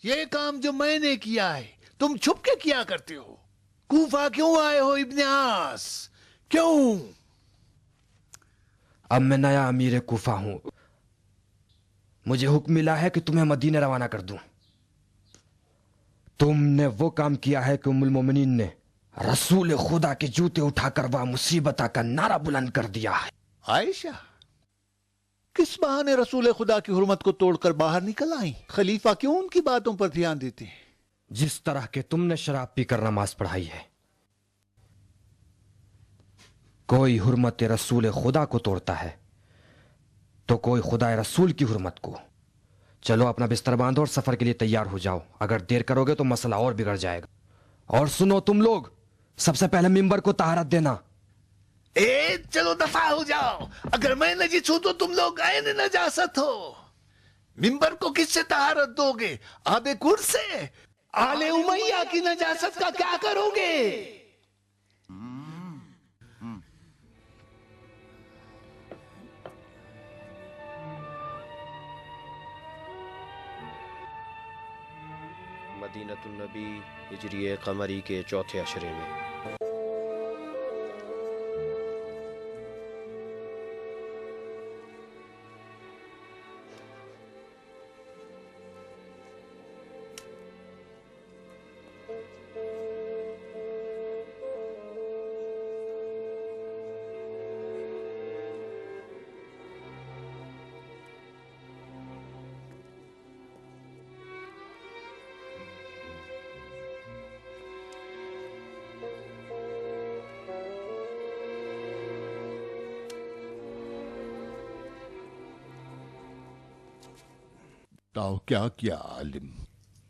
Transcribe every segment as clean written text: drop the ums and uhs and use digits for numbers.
یہ کام جو میں نے کیا ہے تم چھپ کے کیا کرتے ہو؟ کوفہ کیوں آئے ہو ابن عاص؟ کیوں؟ اب میں نیا امیر کوفہ ہوں. مجھے حکم ملا ہے کہ تمہیں مدینہ روانہ کر دوں. تم نے وہ کام کیا ہے کہ ام المومنین نے رسول خدا کے جوتے اٹھا کر وہ مصیبت کا نعرہ بلند کر دیا ہے. عائشہ کس بہانے رسول خدا کی حرمت کو توڑ کر باہر نکل آئیں؟ خلیفہ کیوں ان کی باتوں پر دھیان دیتے ہیں؟ جس طرح کہ تم نے شراب پی کر نماز پڑھائی ہے. کوئی حرمت رسول خدا کو توڑتا ہے تو کوئی خدا رسول کی حرمت کو. چلو اپنا بستر باندھو اور سفر کے لیے تیار ہو جاؤ. اگر دیر کرو گے تو مسئلہ اور بگڑ جائے گا. اور سنو تم لوگ، سب سے پہلے ممبر کو طہارت دینا. چلو دفع ہو جاؤ. اگر میں نجس ہوں تو تم لوگ عین نجاست ہو. ممبر کو کس سے طہارت دو گے؟ آب کور سے؟ آل امیہ کی نجاست کا کیا کرو گے؟ مدینہ النبی ہجری قمری کے چوتھے عشرے میں. کیا کیا عالم؟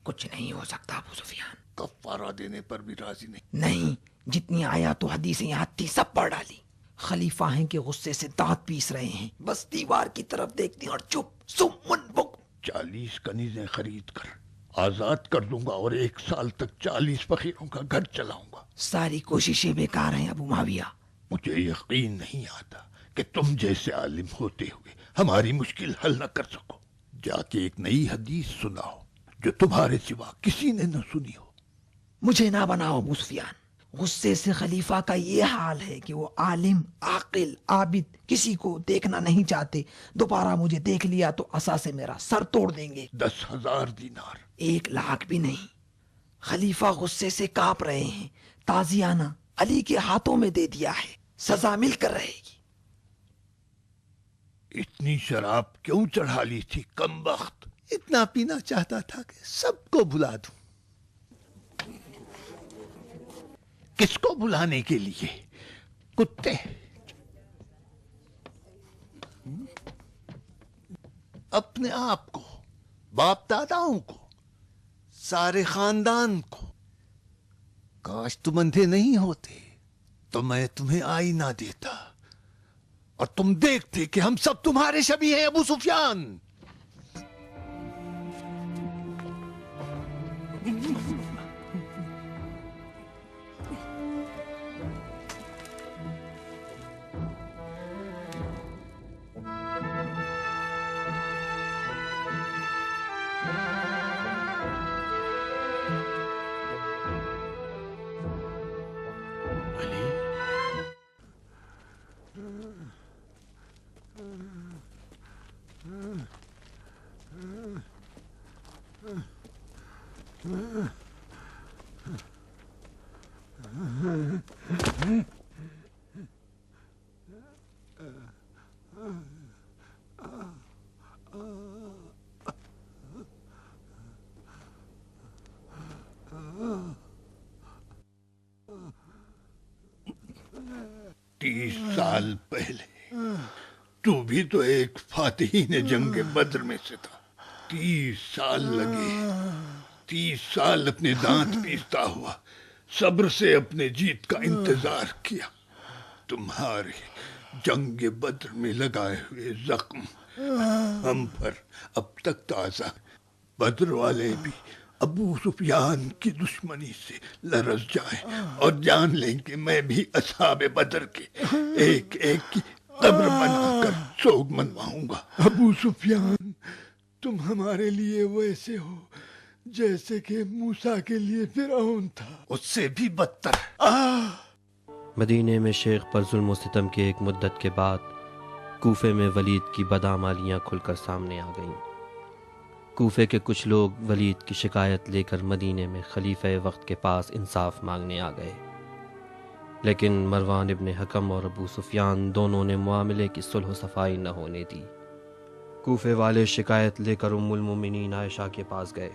کچھ نہیں ہو سکتا ابو سفیان. کفارہ دینے پر بھی راضی نہیں؟ نہیں، جتنی آیات و حدیثیں یاد تھی سب پڑھ ڈالی. خلیفہ ہیں کہ غصے سے دانت پیس رہے ہیں، بس دیوار کی طرف دیکھتے ہیں اور چپ سمن بک. 40 کنیزیں خرید کر آزاد کر دوں گا اور 1 سال تک 40 فقیروں کا گھر چلاؤں گا. ساری کوششیں بیکار ہیں ابو معاویہ. مجھے یقین نہیں آتا کہ تم جیسے عالم ہوتے ہوئے ہماری مشکل حل نہ کر سکو. جا کے ایک نئی حدیث سناؤ جو تمہارے سوا کسی نے نہ سنی ہو. مجھے نہ بناؤ ابو سفیان. غصے سے خلیفہ کا یہ حال ہے کہ وہ عالم، عاقل، عابد کسی کو دیکھنا نہیں چاہتے. دوبارہ مجھے دیکھ لیا تو عصا سے میرا سر توڑ دیں گے. 10,000 دینار. 1 لاکھ بھی نہیں. خلیفہ غصے سے کانپ رہے ہیں. تازیانہ علی کے ہاتھوں میں دے دیا ہے، سزا مل کر رہے گی. اتنی شراب کیوں چڑھا لی تھی کم وقت؟ اتنا پینا چاہتا تھا کہ سب کو بلا دوں. کس کو بلانے کے لیے؟ کتے. اپنے آپ کو، باپ داداؤں کو، سارے خاندان کو. کاش تم اندھے نہیں ہوتے تو میں تمہیں آئینہ دیتا اور تم دیکھتے کہ ہم سب تمہارے شبیہ ہیں ابو سفیان. سال پہلے تو بھی تو ایک فاتحین جنگ بدر میں سے تھا. 30 سال لگے. 30 سال اپنے دانت پیستا ہوا صبر سے اپنے جیت کا انتظار کیا. تمہارے جنگ بدر میں لگائے ہوئے زخم ہم پر اب تک تازہ. بدر والے بھی ابو سفیان کی دشمنی سے لرز جائیں اور جان لیں کہ میں بھی اصحاب بدر کے ایک ایک کی قبر بنا کر سوگ منواؤں گا. ابو سفیان تم ہمارے لیے ویسے ہو جیسے کہ موسیٰ کے لیے فرعون تھا، اس سے بھی بدتر۔ مدینے میں شیخ پر ظلم و ستم کے ایک مدت کے بعد کوفے میں ولید کی بدعمالیاں کھل کر سامنے آ گئیں۔ کوفے کے کچھ لوگ ولید کی شکایت لے کر مدینے میں خلیفہ وقت کے پاس انصاف مانگنے آ گئے، لیکن مروان ابن حکم اور ابو سفیان دونوں نے معاملے کی صلح و صفائی نہ ہونے دی۔ کوفے والے شکایت لے کر ام المومنین عائشہ کے پاس گئے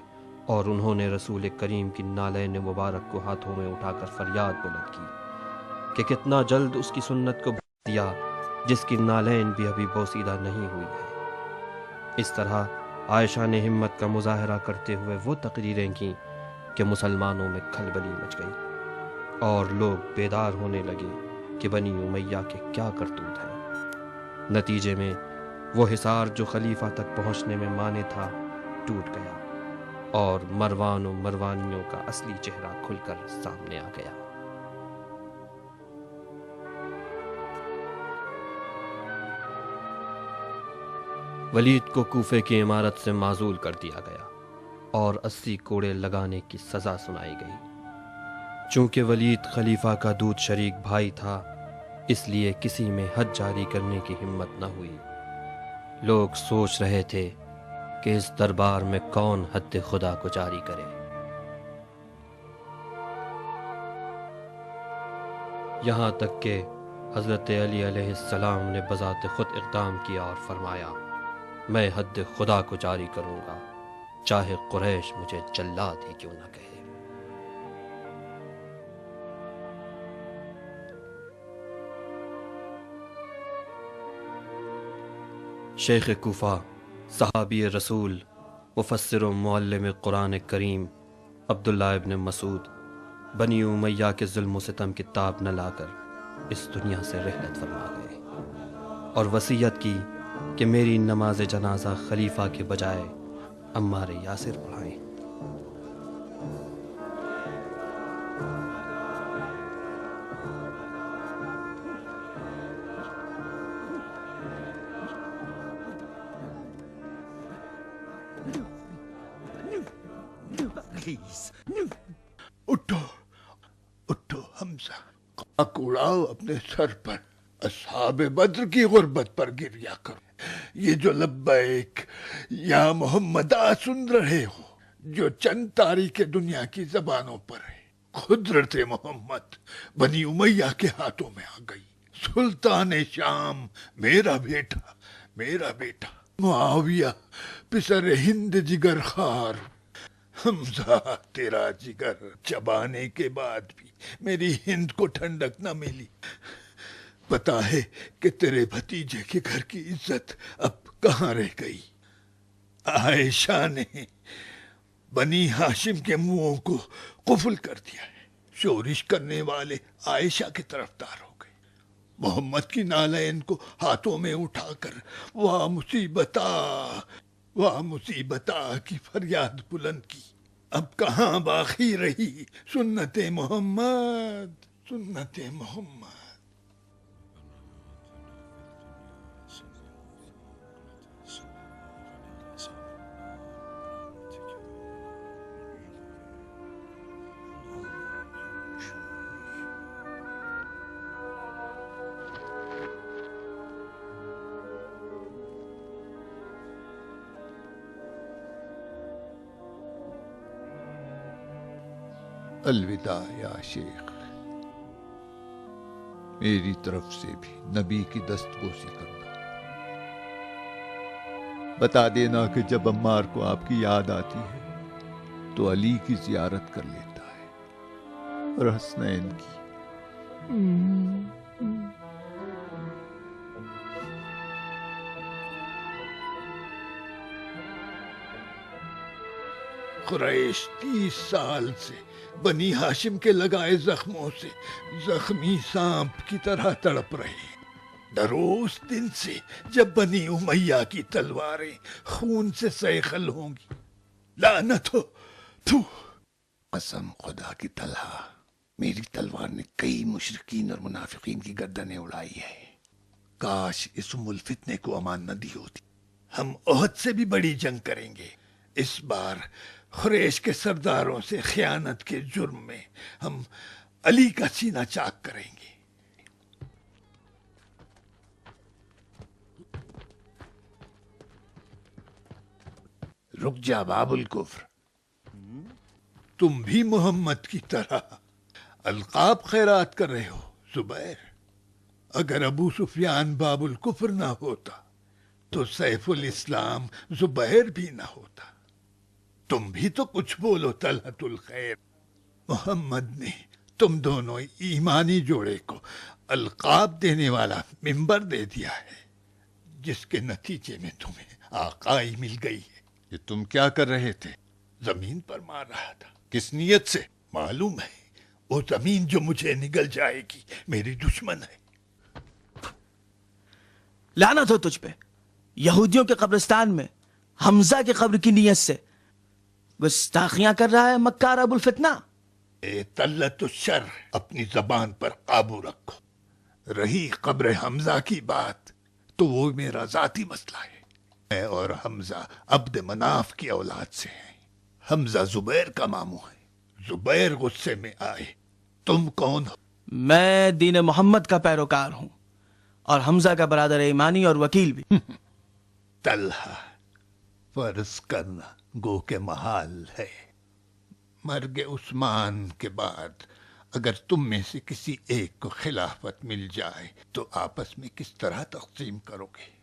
اور انہوں نے رسول کریم کی نالین مبارک کو ہاتھوں میں اٹھا کر فریاد بلند کی کہ کتنا جلد اس کی سنت کو بھول دیا جس کی نالین بھی ابھی بوسیدہ نہیں ہوئی ہے۔ اس طرح عائشہ نے ہمت کا مظاہرہ کرتے ہوئے وہ تقریریں کیں کہ مسلمانوں میں کھلبلی مچ گئی اور لوگ بیدار ہونے لگے کہ بنی امیہ کے کیا کرتوت ہیں۔ نتیجے میں وہ حصار جو خلیفہ تک پہنچنے میں مانے تھا ٹوٹ گیا اور مروان و مروانیوں کا اصلی چہرہ کھل کر سامنے آ گیا۔ ولید کو کوفے کی عمارت سے معزول کر دیا گیا اور 80 کوڑے لگانے کی سزا سنائی گئی۔ چونکہ ولید خلیفہ کا دودھ شریک بھائی تھا، اس لیے کسی میں حد جاری کرنے کی ہمت نہ ہوئی۔ لوگ سوچ رہے تھے کہ اس دربار میں کون حد خدا کو جاری کرے۔ یہاں تک کہ حضرت علی علیہ السلام نے بذات خود اقدام کیا اور فرمایا، میں حد خدا کو جاری کروں گا، چاہے قریش مجھے جلاد ہی کیوں نہ کہے۔ شیخ کوفہ، صحابی رسول، مفسر و معلم قرآن کریم عبداللہ ابن مسعود بنی امیہ کے ظلم و ستم کی تاب نہ لا کر اس دنیا سے رحلت فرما گئے اور وصیت کی کہ میری نماز جنازہ خلیفہ کے بجائے عمار یاسر پڑھائیں۔ اٹھو اٹھو حمزہ، خاک اڑاؤ اپنے سر پر، اصحاب بدر کی غربت پر گریا کرو۔ یہ جو لبیک یا محمدہ سن رہے ہو، جو چند تاریخ دنیا کی زبانوں پر ہے، قدرت محمد بنی امیہ کے ہاتھوں میں آ گئی۔ سلطان شام میرا بیٹا معاویہ پسر ہند جگر خار، حمزہ تیرا جگر چبانے کے بعد بھی میری ہند کو ٹھنڈک نہ ملی۔ پتا ہے کہ تیرے بھتیجے کے گھر کی عزت اب کہاں رہ گئی؟ عائشہ نے بنی ہاشم کے منہوں کو قفل کر دیا ہے۔ شورش کرنے والے عائشہ کی طرفدار ہو گئے۔ محمد کی نالین کو ہاتھوں میں اٹھا کر واہ مصیبتہ کی فریاد بلند کی۔ اب کہاں باقی رہی سنت محمد؟ الوداع یا شیخ، میری طرف سے بھی نبی کی دستبوسی کرنا۔ بتا دینا کہ جب عمار کو آپ کی یاد آتی ہے تو علی کی زیارت کر لیتا ہے اور حسنین کی۔ قریش 30 سال سے بنی ہاشم کے لگائے زخموں سے زخمی سانپ کی طرح تڑپ رہے ہیں۔ ڈرو اس دن سے جب بنی امیہ کی تلواریں خون سے سیخل ہوں گی۔ لعنت ہو تو قسم خدا کی طلحہ، میری تلوار نے کئی مشرکین اور منافقین کی گردنیں اڑائی ہے۔ کاش اس ام الفتنے کو امان نہ دی ہوتی۔ ہم احد سے بھی بڑی جنگ کریں گے۔ اس بار قریش کے سرداروں سے خیانت کے جرم میں ہم علی کا سینہ چاک کریں گے۔ رک جا باب الکفر، تم بھی محمد کی طرح القاب خیرات کر رہے ہو زبیر۔ اگر ابو سفیان باب الکفر نہ ہوتا تو سیف الاسلام زبیر بھی نہ ہوتا۔ تم بھی تو کچھ بولو طلحت الخیر۔ محمد نے تم دونوں ایمانی جوڑے کو القاب دینے والا منبر دے دیا ہے، جس کے نتیجے میں تمہیں آقائی مل گئی ہے۔ یہ تم کیا کر رہے تھے؟ زمین پر مار رہا تھا۔ کس نیت سے؟ معلوم ہے وہ زمین جو مجھے نگل جائے گی میری دشمن ہے۔ لعنت ہو تجھ پہ، یہودیوں کے قبرستان میں حمزہ کی قبر کی نیت سے گستاخیاں کر رہا ہے مکار ابو الفتنہ۔ اے طلت الشر، اپنی زبان پر قابو رکھو۔ رہی قبر حمزہ کی بات تو وہ میرا ذاتی مسئلہ ہے۔ میں اور حمزہ عبد مناف کی اولاد سے ہیں۔ حمزہ زبیر کا ماموں ہے۔ زبیر غصے میں آئے، تم کون ہو؟ میں دین محمد کا پیروکار ہوں اور حمزہ کا برادر ایمانی اور وکیل بھی۔ طلحہ، فرض کرنا گو کے محال ہے۔ مرگ عثمان کے بعد اگر تم میں سے کسی ایک کو خلافت مل جائے تو آپس میں کس طرح تقسیم کرو گے؟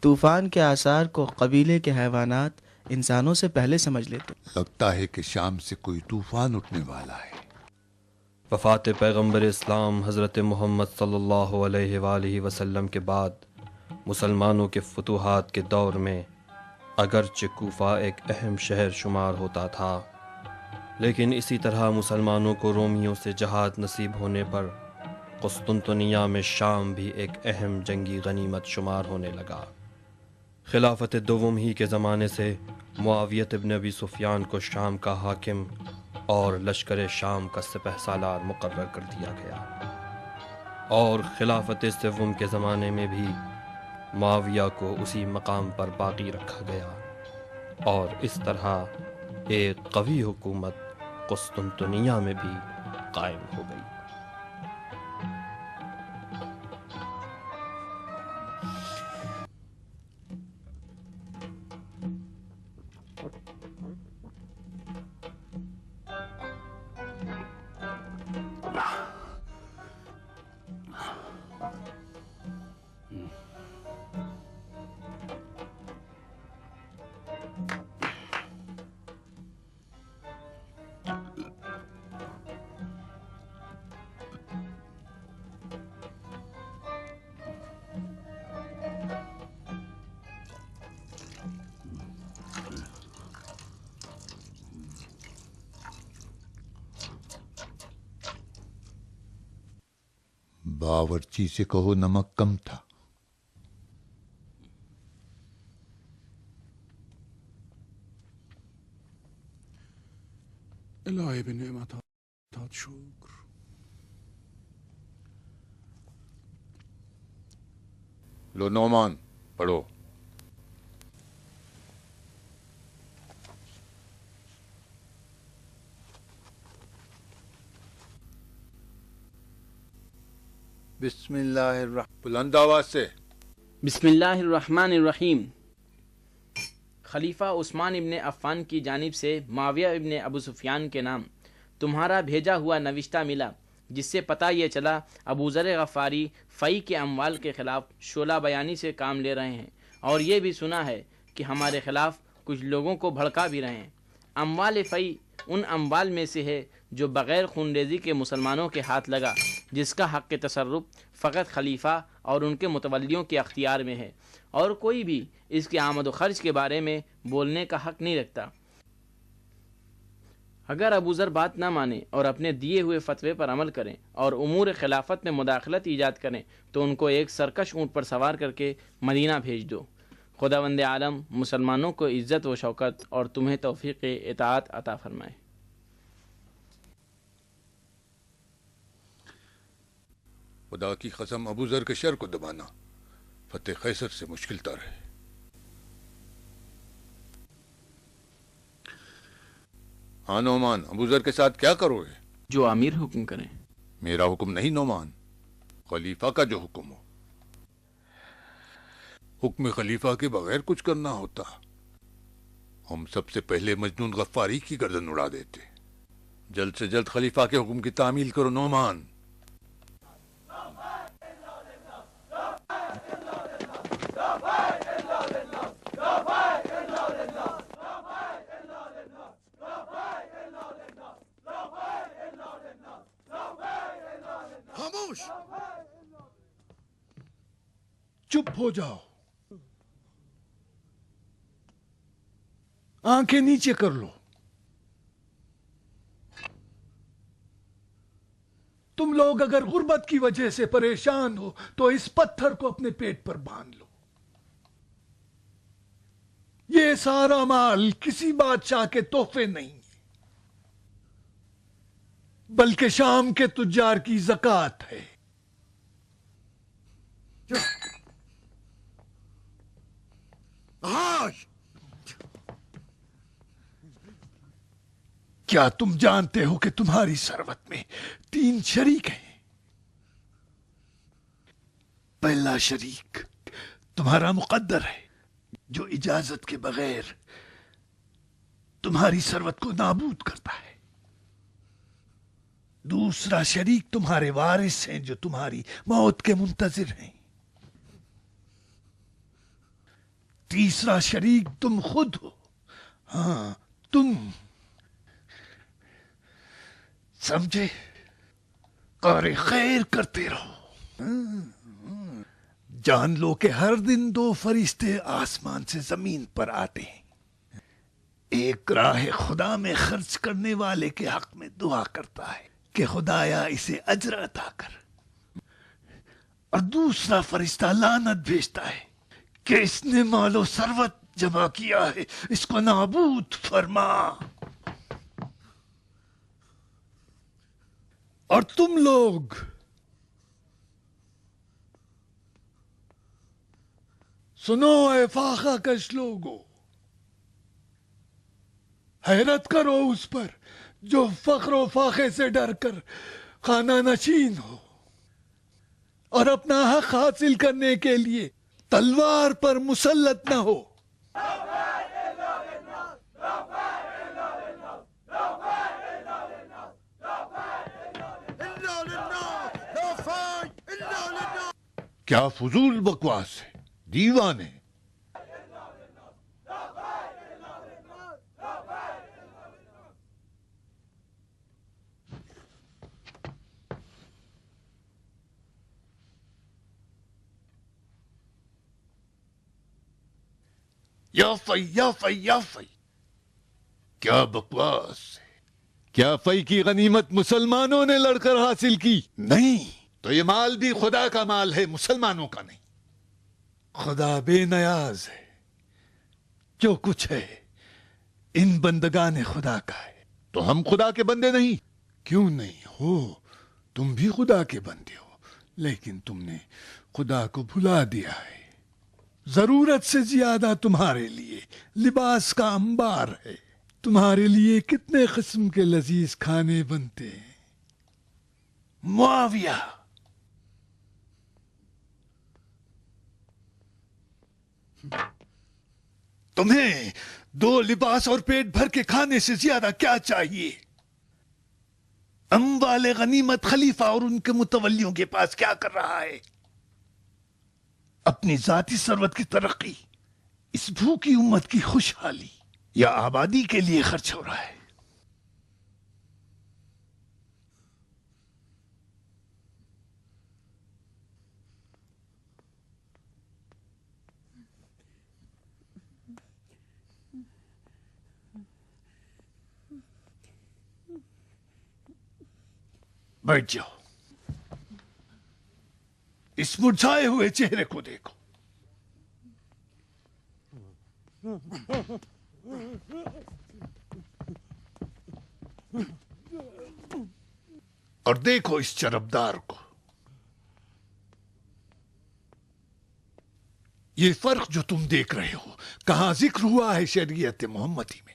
طوفان کے آثار کو قبیلے کے حیوانات انسانوں سے پہلے سمجھ لیتے۔ لگتا ہے کہ شام سے کوئی طوفان اٹھنے والا ہے۔ وفات پیغمبر اسلام حضرت محمد صلی اللہ علیہ وآلہ وسلم کے بعد مسلمانوں کے فتوحات کے دور میں اگرچہ کوفہ ایک اہم شہر شمار ہوتا تھا، لیکن اسی طرح مسلمانوں کو رومیوں سے جہاد نصیب ہونے پر قسطنطنیہ میں شام بھی ایک اہم جنگی غنیمت شمار ہونے لگا۔ خلافت دوم ہی کے زمانے سے معاویہ ابن ابی سفیان کو شام کا حاکم اور لشکر شام کا سپہ سالار مقرر کر دیا گیا، اور خلافت سوم کے زمانے میں بھی معاویہ کو اسی مقام پر باقی رکھا گیا، اور اس طرح ایک قوی حکومت قسطنطنیہ میں بھی قائم ہو گئی۔ باورچی سے کہو نمک کم تھا۔ الہی بنعمتات شکر۔ لو نعمان پڑھو۔ بسم اللہ الرحمن بلند آواز سے۔ بسم اللہ الرحمن الرحیم۔ خلیفہ عثمان ابن عفان کی جانب سے معاویہ ابن ابو سفیان کے نام تمہارا بھیجا ہوا نوشتہ ملا، جس سے پتہ یہ چلا ابو ذر غفاری فی کے اموال کے خلاف شعلہ بیانی سے کام لے رہے ہیں، اور یہ بھی سنا ہے کہ ہمارے خلاف کچھ لوگوں کو بھڑکا بھی رہے ہیں۔ اموال فی ان اموال میں سے ہے جو بغیر خونریزی کے مسلمانوں کے ہاتھ لگا، جس کا حق تصرف فقط خلیفہ اور ان کے متولیوں کے اختیار میں ہے، اور کوئی بھی اس کے آمد و خرچ کے بارے میں بولنے کا حق نہیں رکھتا۔ اگر ابو ذر بات نہ مانے اور اپنے دیے ہوئے فتوے پر عمل کریں اور امور خلافت میں مداخلت ایجاد کریں تو ان کو ایک سرکش اونٹ پر سوار کر کے مدینہ بھیج دو۔ خداوند عالم مسلمانوں کو عزت و شوکت اور تمہیں توفیق اطاعت عطا فرمائے۔ خدا کی قسم ابو ذر کے شر کو دبانا فتح قیصر سے مشکل تر ہے. ہاں نعمان، ابو ذر کے ساتھ کیا کرو گے؟ جو امیر حکم کریں. میرا حکم نہیں نعمان، خلیفہ کا جو حکم ہو. حکم خلیفہ کے بغیر کچھ کرنا ہوتا ہم سب سے پہلے مجنون غفاری کی گردن اڑا دیتے. جلد سے جلد خلیفہ کے حکم کی تعمیل کرو نعمان. خاموش! چپ ہو جاؤ، آنکھیں نیچے کر لو. تم لوگ اگر غربت کی وجہ سے پریشان ہو تو اس پتھر کو اپنے پیٹ پر باندھ لو. یہ سارا مال کسی بادشاہ کے تحفے نہیں ہے، بلکہ شام کے تجار کی زکوٰۃ ہے. آج کیا تم جانتے ہو کہ تمہاری ثروت میں 3 شریک ہیں؟ پہلا شریک تمہارا مقدر ہے جو اجازت کے بغیر تمہاری ثروت کو نابود کرتا ہے. دوسرا شریک تمہارے وارث ہیں جو تمہاری موت کے منتظر ہیں. تیسرا شریک تم خود ہو. ہاں، تم سمجھے؟ کار خیر کرتے رہو. جان لو کہ ہر دن 2 فرشتے آسمان سے زمین پر آتے ہیں. ایک راہ خدا میں خرچ کرنے والے کے حق میں دعا کرتا ہے کہ خدایا اسے اجر عطا کر، اور دوسرا فرشتہ لعنت بھیجتا ہے کہ اس نے مال و ثروت جمع کیا ہے، اس کو نابود فرما. اور تم لوگ سنو اے فاقہ کش لوگو، حیرت کرو اس پر جو فقر و فاقے سے ڈر کر خانہ نشین ہو اور اپنا حق حاصل کرنے کے لیے تلوار پر مسلط نہ ہو. کیا فضول بکواس ہے دیوانے. یا فی یا فی یا فی، کیا بکواس ہے. کیا فی کی غنیمت مسلمانوں نے لڑ کر حاصل کی؟ نہیں. تو یہ مال بھی خدا کا مال ہے، مسلمانوں کا نہیں. خدا بے نیاز ہے. جو کچھ ہے ان بندگان خدا کا ہے. تو ہم خدا کے بندے نہیں؟ کیوں نہیں ہو، تم بھی خدا کے بندے ہو، لیکن تم نے خدا کو بھلا دیا ہے. ضرورت سے زیادہ تمہارے لیے لباس کا انبار ہے. تمہارے لیے کتنے قسم کے لذیذ کھانے بنتے ہیں. معاویہ، تمہیں 2 لباس اور پیٹ بھر کے کھانے سے زیادہ کیا چاہیے؟ اموال غنیمت خلیفہ اور ان کے متولیوں کے پاس کیا کر رہا ہے؟ اپنی ذاتی ثروت کی ترقی، اس بھوکی امت کی خوشحالی یا آبادی کے لیے خرچ ہو رہا ہے؟ بیٹھ جاؤ. اس مرجھائے ہوئے چہرے کو دیکھو. اور دیکھو اس چربدار کو. یہ فرق جو تم دیکھ رہے ہو کہاں ذکر ہوا ہے شریعت محمدی میں؟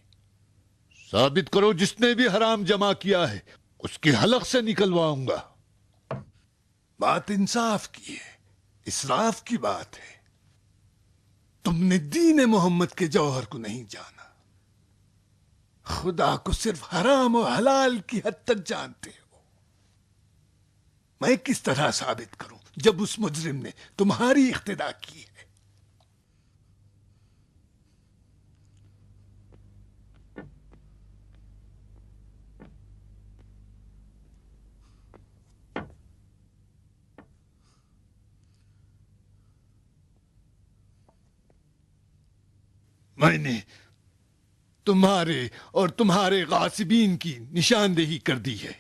ثابت کرو جس نے بھی حرام جمع کیا ہے اس کے حلق سے نکلواؤں گا. بات انصاف کی ہے، اسراف کی بات ہے. تم نے دین محمد کے جوہر کو نہیں جانا، خدا کو صرف حرام و حلال کی حد تک جانتے ہو. میں کس طرح ثابت کروں جب اس مجرم نے تمہاری اقتدا کی ہے؟ میں نے تمہارے اور تمہارے غاصبین کی نشاندہی کر دی ہے.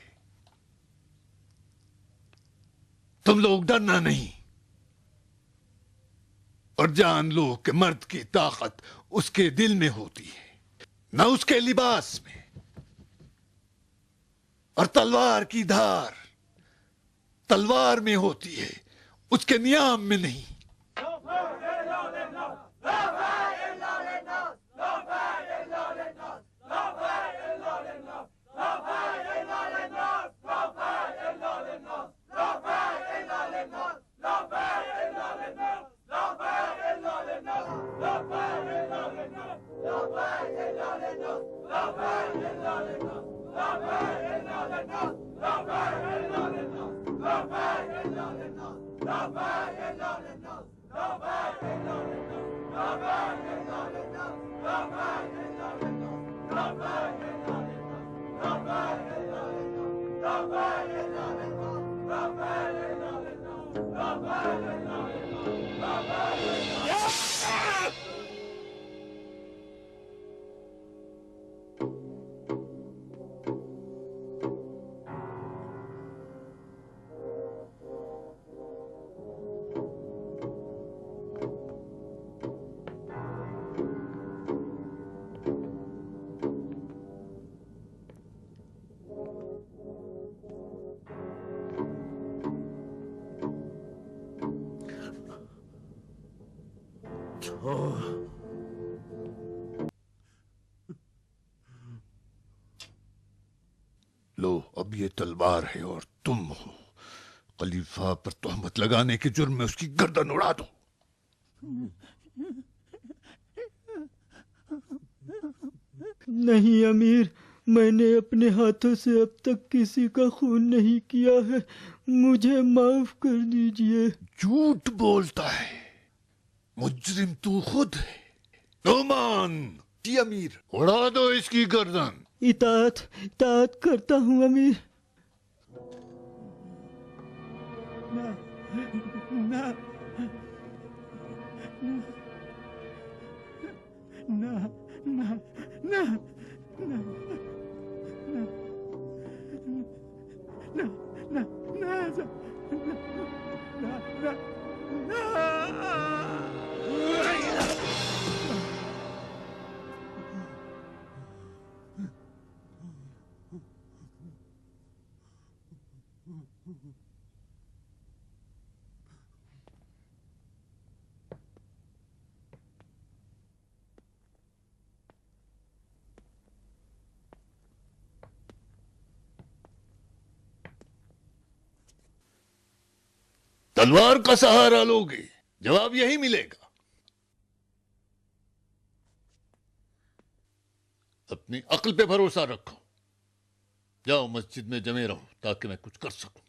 تم لوگ ڈرنا نہیں اور جان لو کہ مرد کی طاقت اس کے دل میں ہوتی ہے نہ اس کے لباس میں، اور تلوار کی دھار تلوار میں ہوتی ہے اس کے نیام میں نہیں. لو اب یہ تلوار ہے اور تم ہو. خلیفہ پر تہمت لگانے کے جرم میں اس کی گردن اڑا دو. نہیں امیر، میں نے اپنے ہاتھوں سے اب تک کسی کا خون نہیں کیا ہے، مجھے معاف کر دیجئے. جھوٹ بولتا ہے، مجرم تو خود ہے. نعمان جی امیر، اڑا دو اس کی گردن. اطاعت کرتا ہوں امیر. تلوار کا سہارا لوگے، جواب یہی ملے گا. اپنی عقل پہ بھروسہ رکھو. جاؤ مسجد میں جمے رہو تاکہ میں کچھ کر سکوں.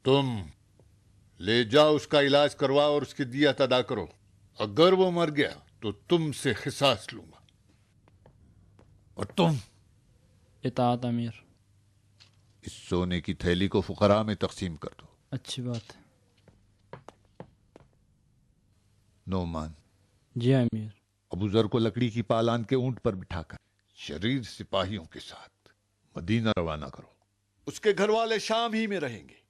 تم لے جاؤ، اس کا علاج کرواؤ اور اس کی دیت ادا کرو. اگر وہ مر گیا تو تم سے قصاص لوں گا. اور تم اطاعت امیر. اس سونے کی تھیلی کو فقراء میں تقسیم کر دو. اچھی بات ہے. نعمان جی امیر. ابو ذر کو لکڑی کی پالان کے اونٹ پر بٹھا کر شریر سپاہیوں کے ساتھ مدینہ روانہ کرو. اس کے گھر والے شام ہی میں رہیں گے.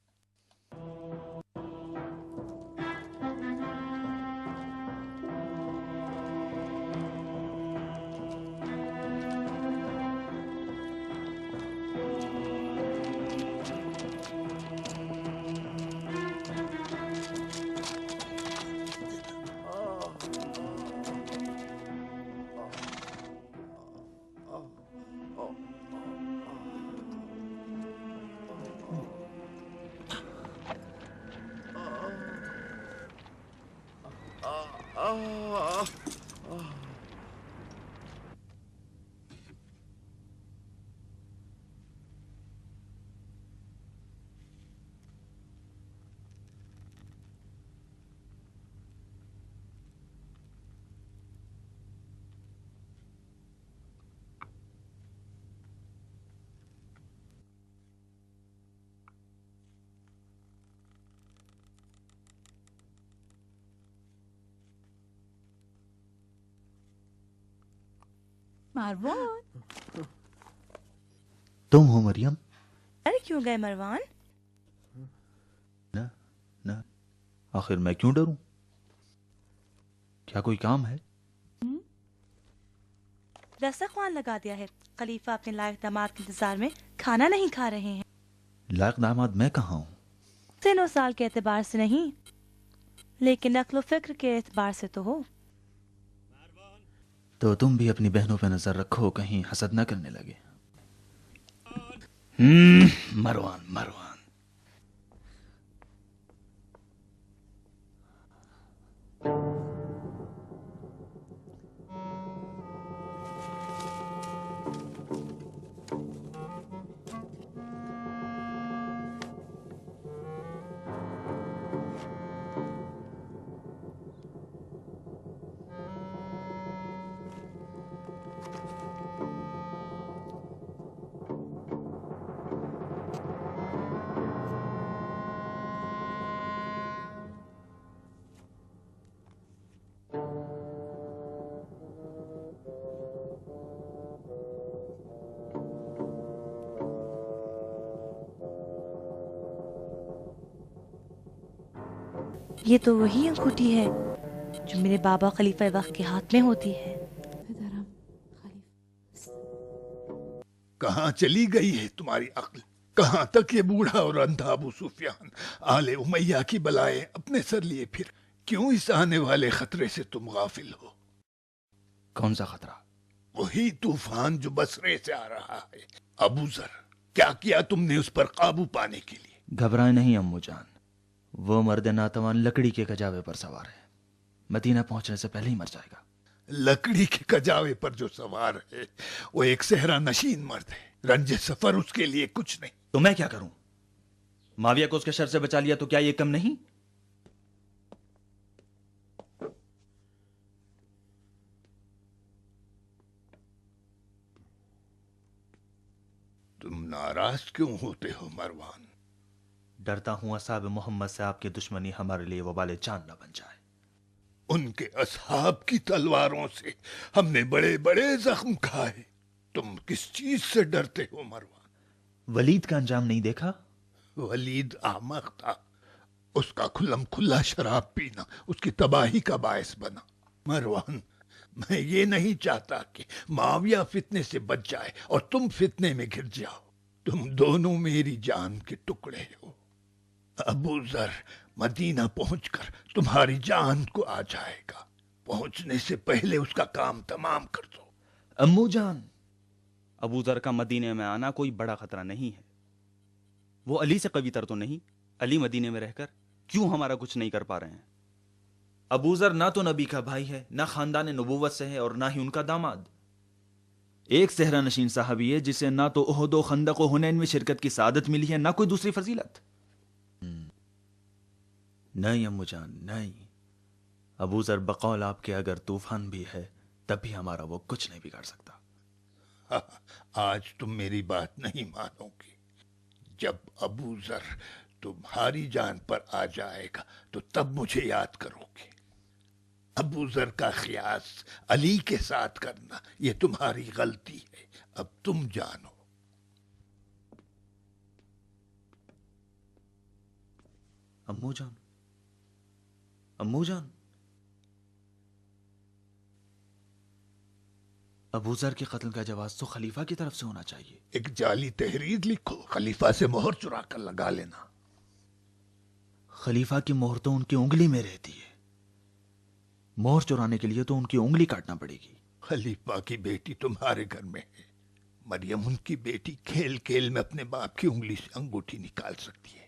مروان، تم ہو مریم؟ ارے کیوں گئے مروان؟ نہ نہ، آخر میں کیوں ڈروں؟ کیا کوئی کام ہے؟ دسترخوان لگا دیا ہے، خلیفہ اپنے لائق داماد کے انتظار میں کھانا نہیں کھا رہے ہیں۔ لائق داماد میں کہاں ہوں؟ سن و سال کے اعتبار سے نہیں، لیکن عقل و فکر کے اعتبار سے تو ہو۔ تو تم بھی اپنی بہنوں پہ نظر رکھو، کہیں حسد نہ کرنے لگے۔ مروان مروان، یہ تو وہی انگوٹھی ہے جو میرے بابا خلیفہ وقت کے ہاتھ میں ہوتی ہے۔ کہاں چلی گئی ہے تمہاری عقل؟ کہاں تک یہ بوڑھا اور اندھا ابو سفیان آل امیہ کی بلائیں اپنے سر لیے پھر؟ کیوں اس آنے والے خطرے سے تم غافل ہو؟ کون سا خطرہ؟ وہی طوفان جو بصرے سے آ رہا ہے۔ ابو ذر، کیا کیا تم نے اس پر قابو پانے کے لیے؟ گھبرائے نہیں امو جان، وہ مرد ناتوان لکڑی کے کجاوے پر سوار ہے، مدینہ پہنچنے سے پہلے ہی مر جائے گا۔ لکڑی کے کجاوے پر جو سوار ہے وہ ایک صحرا نشین مرد ہے، رنج سفر اس کے لیے کچھ نہیں۔ تو میں کیا کروں؟ معاویہ کو اس کے شر سے بچا لیا تو کیا یہ کم نہیں؟ تم ناراض کیوں ہوتے ہو مروان؟ ڈرتا ہوں اصحاب محمد سے آپ کی دشمنی ہمارے لیے وبال جان نہ بن جائے۔ ان کے اصحاب کی تلواروں سے ہم نے بڑے بڑے زخم کھائے، تم کس چیز سے ڈرتے ہو مروان؟ ولید کا انجام نہیں دیکھا؟ ولید احمق تھا، اس کا کھلم کھلا شراب پینا اس کی تباہی کا باعث بنا۔ مروان، میں یہ نہیں چاہتا کہ معاویہ فتنے سے بچ جائے اور تم فتنے میں گر جاؤ۔ تم دونوں میری جان کے ٹکڑے ہو۔ ابو ذر مدینہ پہنچ کر تمہاری جان کو آ جائے گا، پہنچنے سے پہلے اس کا کام تمام کر دو۔ امو جان، ابو ذر کا مدینے میں آنا کوئی بڑا خطرہ نہیں ہے، وہ علی سے قوی تر تو نہیں؟ علی مدینے میں رہ کر کیوں ہمارا کچھ نہیں کر پا رہے ہیں؟ ابو ذر نہ تو نبی کا بھائی ہے، نہ خاندان نبوت سے ہے، اور نہ ہی ان کا داماد۔ ایک صحرا نشین صحابی ہے جسے نہ تو احد و خندق و حنین میں شرکت کی سعادت ملی ہے، نہ کوئی دوسری فضیلت۔ نہیں امو جان، نہیں، ابو ذر بقول آپ کے اگر طوفان بھی ہے تب بھی ہمارا وہ کچھ نہیں بگاڑ سکتا۔ آج تم میری بات نہیں مانو گے۔ جب ابو ذر تمہاری جان پر آ جائے گا تو تب مجھے یاد کرو گے۔ ابو ذر کا خیاس علی کے ساتھ کرنا یہ تمہاری غلطی ہے، اب تم جانو۔ امو جان، امو جان، ابو ذر کے قتل کا جواز تو خلیفہ کی طرف سے ہونا چاہیے۔ ایک جعلی تحریر لکھو، خلیفہ سے مہر چرا کر لگا لینا۔ خلیفہ کی مہر تو ان کی انگلی میں رہتی ہے، مہر چرانے کے لیے تو ان کی انگلی کاٹنا پڑے گی۔ خلیفہ کی بیٹی تمہارے گھر میں ہے، مریم ان کی بیٹی کھیل کھیل میں اپنے باپ کی انگلی سے انگوٹھی نکال سکتی ہے۔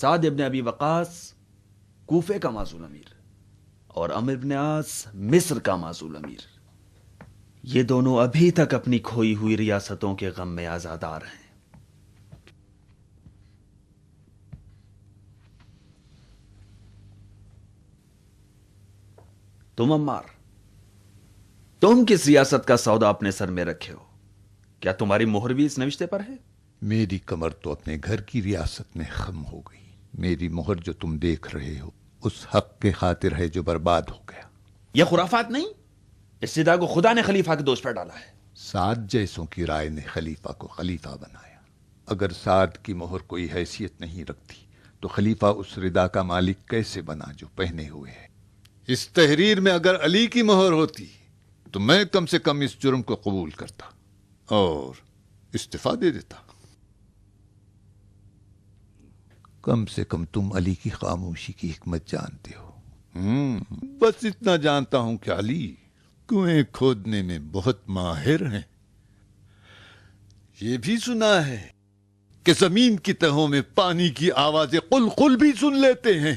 سعد ابن ابی وقاص کوفے کا معزول امیر اور عمرو ابن عاص مصر کا معزول امیر، یہ دونوں ابھی تک اپنی کھوئی ہوئی ریاستوں کے غم میں آزادار ہیں۔ تم عمار، تم کس ریاست کا سودا اپنے سر میں رکھے ہو؟ کیا تمہاری مہر بھی اس نوشتے پر ہے؟ میری کمر تو اپنے گھر کی ریاست میں خم ہو گئی۔ میری مہر جو تم دیکھ رہے ہو اس حق کے خاطر ہے جو برباد ہو گیا۔ یہ خرافات نہیں، اس صدا کو خدا نے خلیفہ کے دوست پر ڈالا ہے۔ سعد جیسوں کی رائے نے خلیفہ کو خلیفہ بنایا۔ اگر سعد کی مہر کوئی حیثیت نہیں رکھتی تو خلیفہ اس ردا کا مالک کیسے بنا جو پہنے ہوئے ہے؟ اس تحریر میں اگر علی کی مہر ہوتی تو میں کم سے کم اس جرم کو قبول کرتا اور استعفیٰ دے دیتا۔ کم سے کم تم علی کی خاموشی کی حکمت جانتے ہو۔ بس اتنا جانتا ہوں کہ علی کنویں کھودنے میں بہت ماہر ہیں۔ یہ بھی سنا ہے کہ زمین کی تہوں میں پانی کی آوازیں قلقل بھی سن لیتے ہیں۔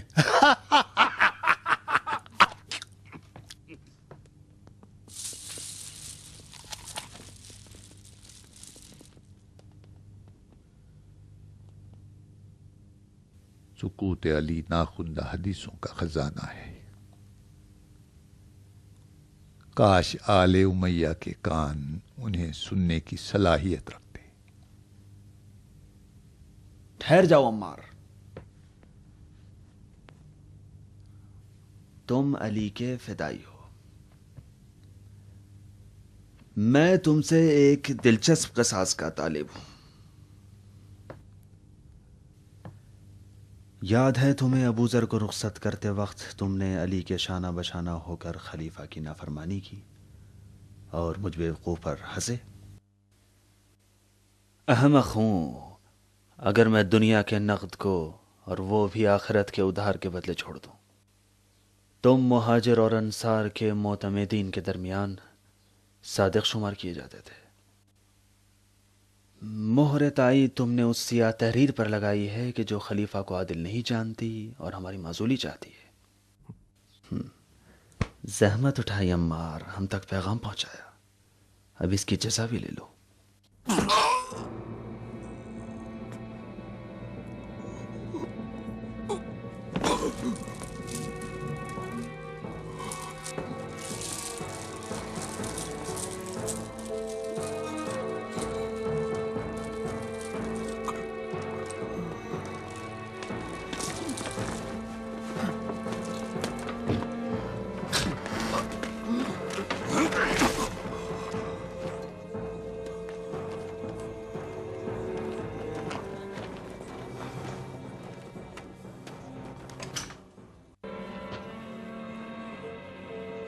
سکوت علی ناخندہ حدیثوں کا خزانہ ہے۔ کاش آل امیہ کے کان انہیں سننے کی صلاحیت رکھتے۔ ٹھہر جاؤ عمار، تم علی کے فدائی ہو۔ میں تم سے ایک دلچسپ قصاص کا طالب ہوں۔ یاد ہے تمہیں ابو ذر کو رخصت کرتے وقت تم نے علی کے شانہ بشانہ ہو کر خلیفہ کی نافرمانی کی اور مجھ بیوقوف پر ہنسے؟ احمق ہوں اگر میں دنیا کے نقد کو اور وہ بھی آخرت کے ادھار کے بدلے چھوڑ دوں۔ تم مہاجر اور انصار کے معتمدین کے درمیان صادق شمار کیے جاتے تھے۔ مہر تائید تم نے اس سیاہ تحریر پر لگائی ہے کہ جو خلیفہ کو عادل نہیں جانتی اور ہماری معزولی چاہتی ہے۔ زحمت اٹھائی عمار، ہم تک پیغام پہنچایا، اب اس کی جزا بھی لے لو۔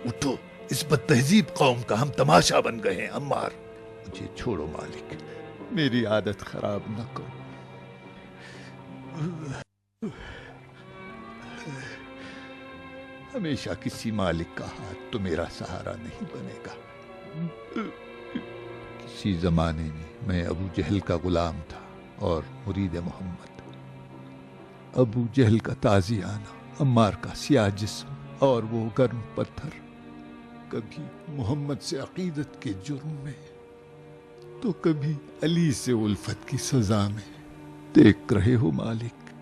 اٹھو، اس بد تہذیب قوم کا ہم تماشا بن گئے ہیں۔ عمار، مجھے چھوڑو مالک، میری عادت خراب نہ کرو۔ ہمیشہ کسی مالک کا ہاتھ تو میرا سہارا نہیں بنے گا۔ کسی زمانے میں ابو جہل کا غلام تھا اور مرید محمد۔ ابو جہل کا تازیانہ، عمار کا سیاہ جسم اور وہ گرم پتھر، کبھی محمد سے عقیدت کے جرم میں تو کبھی علی سے الفت کی سزا میں۔ دیکھ رہے ہو مالک،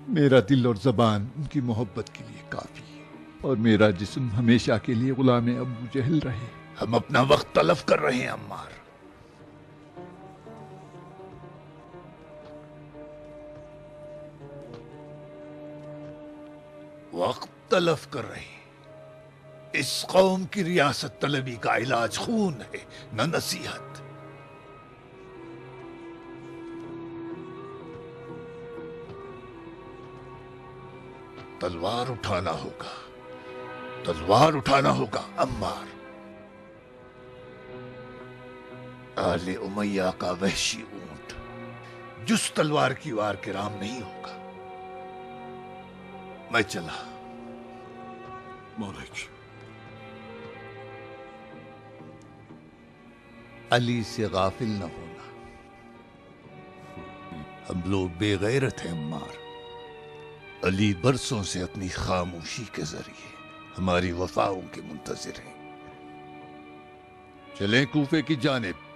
میرا دل اور زبان ان کی محبت کے لیے کافی ہے اور میرا جسم ہمیشہ کے لیے غلام ابو جہل رہے۔ ہم اپنا وقت تلف کر رہے ہیں عمار۔ وقت تلف کر رہے ہیں۔ اس قوم کی ریاست طلبی کا علاج خون ہے، نہ نصیحت۔ تلوار اٹھانا ہوگا، تلوار اٹھانا ہوگا عمار۔ آل امیہ کا وحشی اونٹ جس تلوار کی وار کے رام نہیں ہوگا۔ میں چلا۔ مالک، علی سے غافل نہ ہونا۔ ہم لوگ بے غیرت ہیں عمار، علی برسوں سے اپنی خاموشی کے ذریعے ہماری وفاؤں کے منتظر ہیں. چلیں کوفے کی جانب.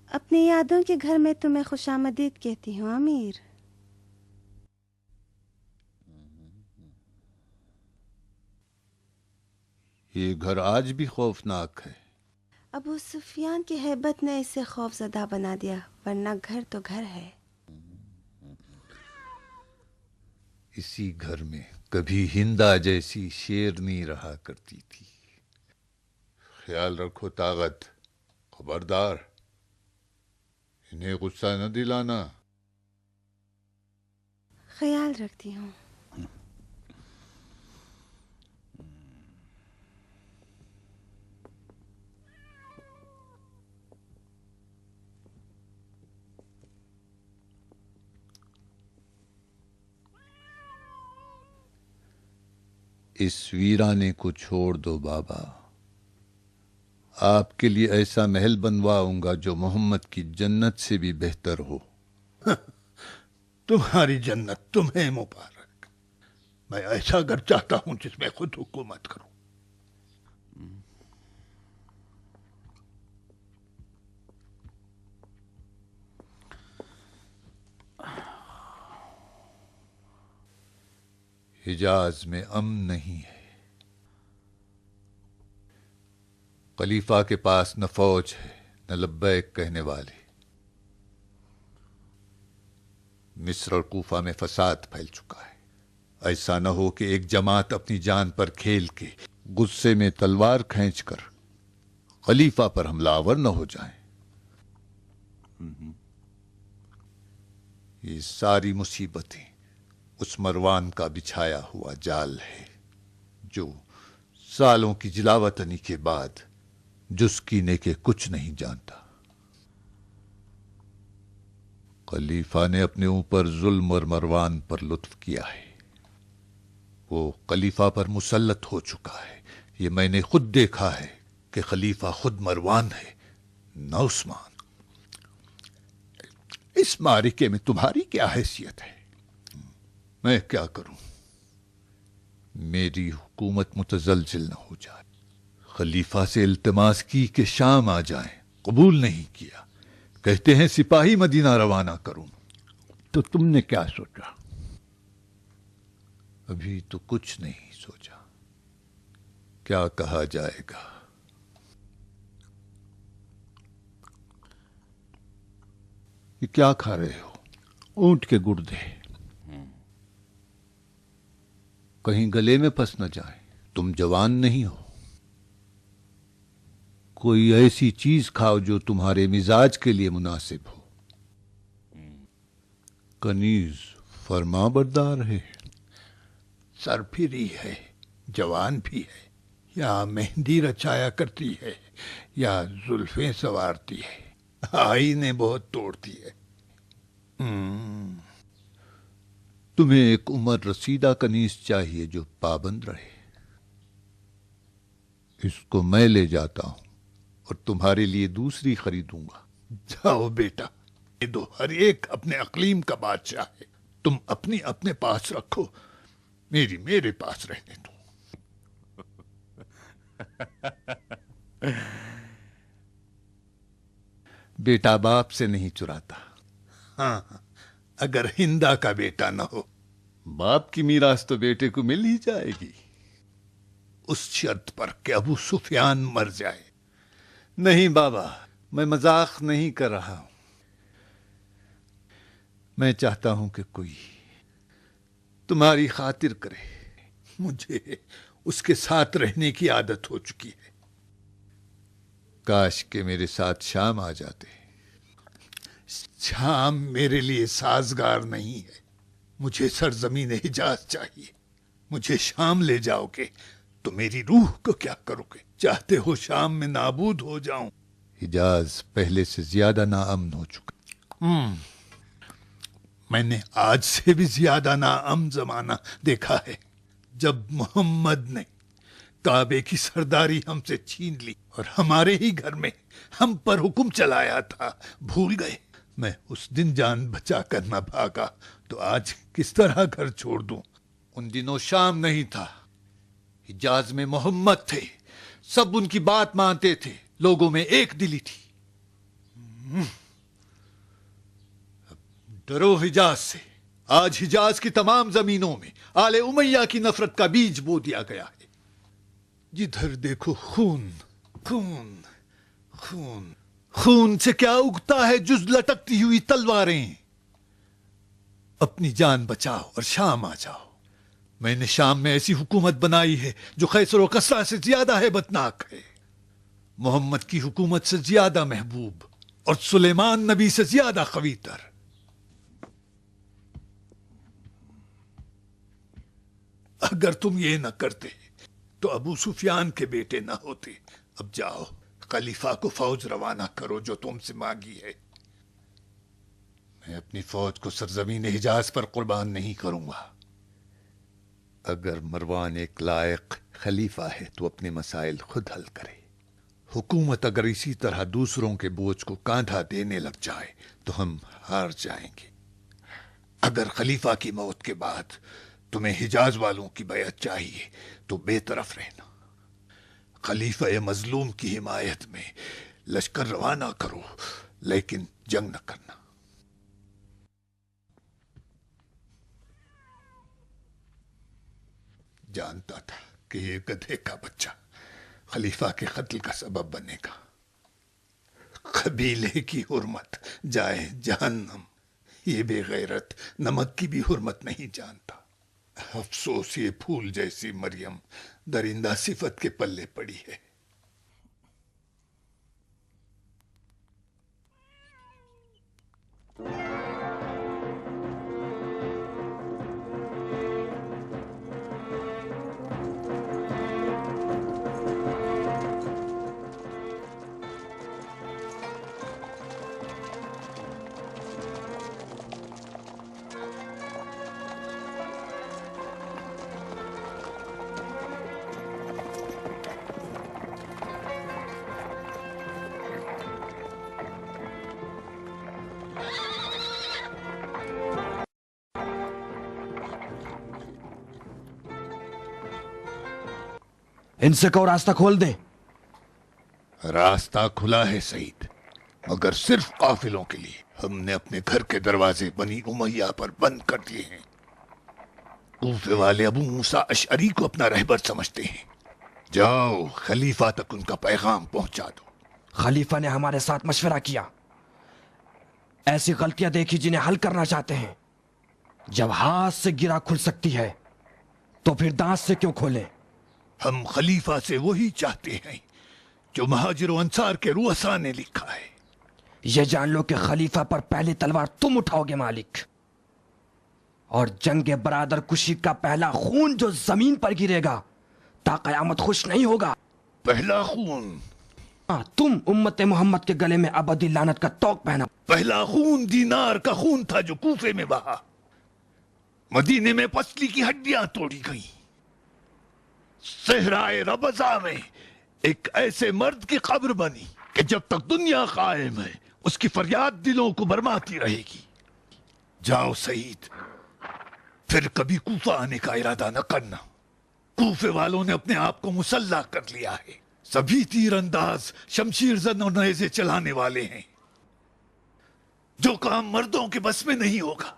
اپنی یادوں کے گھر میں تمہیں خوش آمدید کہتی ہوں امیر. یہ گھر آج بھی خوفناک ہے. ابو سفیان کی ہیبت نے اسے خوف زدہ بنا دیا، ورنہ گھر تو گھر ہے. اسی گھر میں کبھی ہندا جیسی شیرنی رہا کرتی تھی. خیال رکھو طاقت، خبردار انہیں غصہ نہ دلانا. خیال رکھتی ہوں. اس ویرانے کو چھوڑ دو بابا. آپ کے لیے ایسا محل بنواؤں گا جو محمد کی جنت سے بھی بہتر ہو. تمہاری جنت تمہیں مبارک. میں ایسا گھر چاہتا ہوں جس میں خود حکومت کروں. حجاز میں امن نہیں ہے. خلیفہ کے پاس نہ فوج ہے نہ لبیک کہنے والے. مصر اور کوفہ میں فساد پھیل چکا ہے. ایسا نہ ہو کہ ایک جماعت اپنی جان پر کھیل کے غصے میں تلوار کھینچ کر خلیفہ پر حملہ آور نہ ہو جائیں. یہ ساری مصیبتیں اس مروان کا بچھایا ہوا جال ہے جو سالوں کی جلاوطنی کے بعد جس کینے کے کچھ نہیں جانتا. خلیفہ نے اپنے اوپر ظلم اور مروان پر لطف کیا ہے. وہ خلیفہ پر مسلط ہو چکا ہے. یہ میں نے خود دیکھا ہے کہ خلیفہ خود مروان ہے نہ عثمان. اس معرکے میں تمہاری کیا حیثیت ہے؟ میں کیا کروں؟ میری حکومت متزلزل نہ ہو جائے. خلیفہ سے التماس کی کہ شام آ جائیں، قبول نہیں کیا. کہتے ہیں سپاہی مدینہ روانہ کروں. تو تم نے کیا سوچا؟ ابھی تو کچھ نہیں سوچا. کیا کہا جائے گا؟ یہ کیا کھا رہے ہو؟ اونٹ کے گردے. کہیں گلے میں پھنس نہ جائیں. تم جوان نہیں ہو. کوئی ایسی چیز کھاؤ جو تمہارے مزاج کے لیے مناسب ہو. کنیز فرما بردار ہے. سرپھری ہے، جوان بھی ہے. یا مہندی رچایا کرتی ہے یا زلفیں سوارتی ہے. آئینے بہت توڑتی ہے. تمہیں ایک عمر رسیدہ کنیز چاہیے جو پابند رہے. اس کو میں لے جاتا ہوں اور تمہارے لیے دوسری خریدوں گا. جاؤ بیٹا، یہ دو ہر ایک اپنے اقلیم کا بادشاہ ہے. تم اپنی اپنے پاس رکھو، میری میرے پاس رہنے دو. بیٹا باپ سے نہیں چراتا. ہاں، اگر ہندا کا بیٹا نہ ہو. باپ کی میراث تو بیٹے کو مل ہی جائے گی. اس شرط پر کہ ابو سفیان مر جائے. نہیں بابا، میں مذاق نہیں کر رہا ہوں. میں چاہتا ہوں کہ کوئی تمہاری خاطر کرے. مجھے اس کے ساتھ رہنے کی عادت ہو چکی ہے. کاش کہ میرے ساتھ شام آ جاتے. شام میرے لیے سازگار نہیں ہے. مجھے سرزمین حجاز چاہیے. مجھے شام لے جاؤ گے تو میری روح کو کیا کرو گے؟ چاہتے ہو شام میں نابود ہو جاؤں؟ حجاز پہلے سے زیادہ ناامن ہو چکا. میں نے آج سے بھی زیادہ ناامن زمانہ دیکھا ہے. جب محمد نے کعبے کی سرداری ہم سے چھین لی اور ہمارے ہی گھر میں ہم پر حکم چلایا تھا، بھول گئے؟ میں اس دن جان بچا کر نہ بھاگا تو آج کس طرح گھر چھوڑ دوں؟ ان دنوں شام نہیں تھا، حجاز میں محمد تھے. سب ان کی بات مانتے تھے. لوگوں میں ایک دلی تھی. ڈرو حجاز سے. آج حجاز کی تمام زمینوں میں آل امیہ کی نفرت کا بیج بو دیا گیا ہے. جدھر دیکھو خون خون خون. خون سے کیا اگتا ہے جز لٹکتی ہوئی تلواریں. اپنی جان بچاؤ اور شام آ جاؤ. میں نے شام میں ایسی حکومت بنائی ہے جو قیصر و کسریٰ سے زیادہ ہیبتناک ہے، محمد کی حکومت سے زیادہ محبوب، اور سلیمان نبی سے زیادہ قوی تر. اگر تم یہ نہ کرتے تو ابو سفیان کے بیٹے نہ ہوتے. اب جاؤ، خلیفہ کو فوج روانہ کرو جو تم سے مانگی ہے. میں اپنی فوج کو سرزمین حجاز پر قربان نہیں کروں گا. اگر مروان ایک لائق خلیفہ ہے تو اپنے مسائل خود حل کرے. حکومت اگر اسی طرح دوسروں کے بوجھ کو کاندھا دینے لگ جائے تو ہم ہار جائیں گے. اگر خلیفہ کی موت کے بعد تمہیں حجاز والوں کی بیعت چاہیے تو بے طرف رہنا. خلیفہ مظلوم کی حمایت میں لشکر روانہ کرو، لیکن جنگ نہ کرنا. جانتا تھا کہ یہ گدھے کا بچہ خلیفہ کے قتل کا سبب بنے گا. قبیلے کی حرمت جائے جہنم. یہ بے غیرت نمک کی بھی حرمت نہیں جانتا. افسوس یہ پھول جیسی مریم درندہ صفت کے پلے پڑی ہے. ان سے کہو راستہ کھول دے. راستہ کھلا ہے سعید، مگر صرف قافلوں کے لیے. ہم نے اپنے گھر کے دروازے بنی امیہ پر بند کر دیے ہیں. کوفے والے ابو موسیٰ اشعری کو اپنا رہبر سمجھتے ہیں. جاؤ، خلیفہ تک ان کا پیغام پہنچا دو. خلیفہ نے ہمارے ساتھ مشورہ کیا. ایسی غلطیاں دیکھی جنہیں حل کرنا چاہتے ہیں. جب ہاتھ سے گرا کھل سکتی ہے تو پھر دانت سے کیوں کھولیں؟ ہم خلیفہ سے وہی چاہتے ہیں جو مہاجر و انصار کے رؤساء نے لکھا ہے. یہ جان لو کہ خلیفہ پر پہلی تلوار تم اٹھاؤ گے مالک، اور جنگ برادر کشی کا پہلا خون جو زمین پر گرے گا تا قیامت خوش نہیں ہوگا. پہلا خون؟ تم امت محمد کے گلے میں ابدی لعنت کا توق پہنا. پہلا خون دینار کا خون تھا جو کوفے میں بہا. مدینے میں پسلی کی ہڈیاں توڑی گئیں. صحرائے ربضہ میں ایک ایسے مرد کی قبر بنی کہ جب تک دنیا قائم ہے اس کی فریاد دلوں کو برماتی رہے گی. جاؤ سعید، پھر کبھی کوفہ آنے کا ارادہ نہ کرنا. کوفے والوں نے اپنے آپ کو مسلح کر لیا ہے. سبھی تیر انداز، شمشیر زن اور نیزے چلانے والے ہیں. جو کام مردوں کے بس میں نہیں ہوگا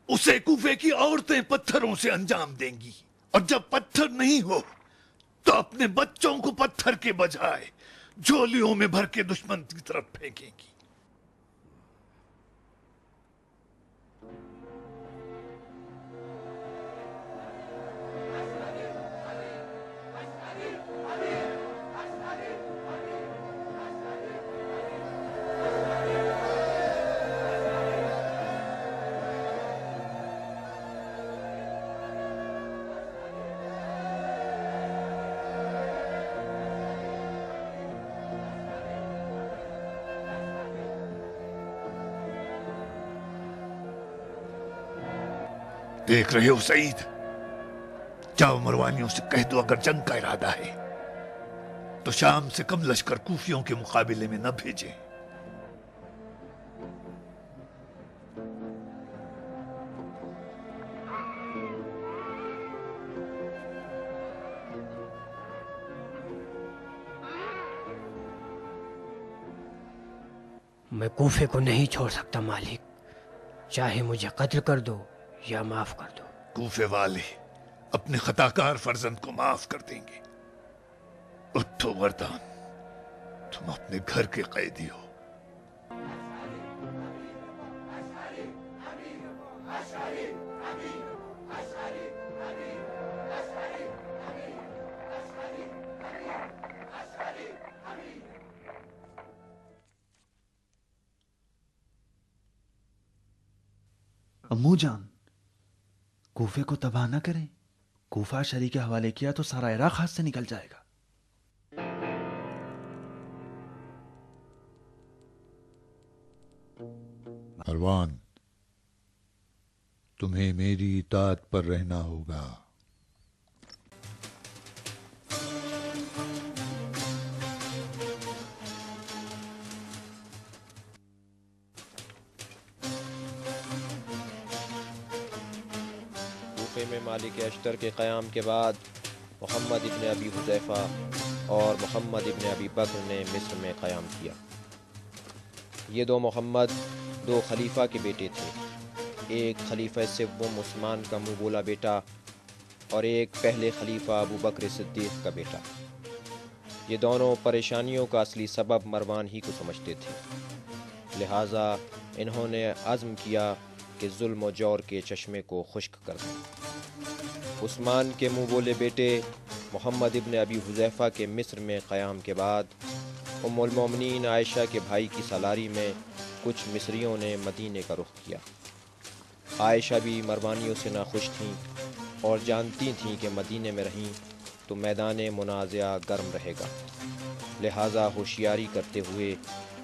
اسے کوفے کی عورتیں پتھروں سے انجام دیں گی. اور جب پتھر نہیں ہو تو اپنے بچوں کو پتھر کے بجائے جھولیوں میں بھر کے دشمن کی طرف پھینکیں گی. دیکھ رہے ہو سعید، جاؤ مروانیوں سے کہہ دو اگر جنگ کا ارادہ ہے تو شام سے کم لشکر کوفیوں کے مقابلے میں نہ بھیجیں۔ میں کوفے کو نہیں چھوڑ سکتا مالک، چاہے مجھے قتل کر دو یا معاف کر دو۔ کوفے والے اپنے خطا کار فرزند کو معاف کر دیں گے۔ اٹھو وردان، تم اپنے گھر کے قیدی ہو۔ امو جان، کوفے کو تباہ نہ کریں، کوفہ شری کے حوالے کیا تو سارا عراق ہاتھ سے نکل جائے گا۔ مروان، تمہیں میری اطاعت پر رہنا ہوگا۔ کوفے میں مالک اشتر کے قیام کے بعد محمد ابن ابی حذیفہ اور محمد ابن ابی بکر نے مصر میں قیام کیا۔ یہ دو محمد دو خلیفہ کے بیٹے تھے، ایک خلیفہ سوم عثمان کا منہ بولا بیٹا اور ایک پہلے خلیفہ ابو بکر صدیق کا بیٹا۔ یہ دونوں پریشانیوں کا اصلی سبب مروان ہی کو سمجھتے تھے، لہٰذا انہوں نے عزم کیا کہ ظلم و جور کے چشمے کو خشک کر دیں۔ عثمان کے منہ بولے بیٹے محمد ابن ابی حذیفہ کے مصر میں قیام کے بعد ام المومنین عائشہ کے بھائی کی سالاری میں کچھ مصریوں نے مدینے کا رخ کیا۔ عائشہ بھی مروانیوں سے ناخوش تھیں اور جانتی تھیں کہ مدینے میں رہیں تو میدان منازعہ گرم رہے گا، لہٰذا ہوشیاری کرتے ہوئے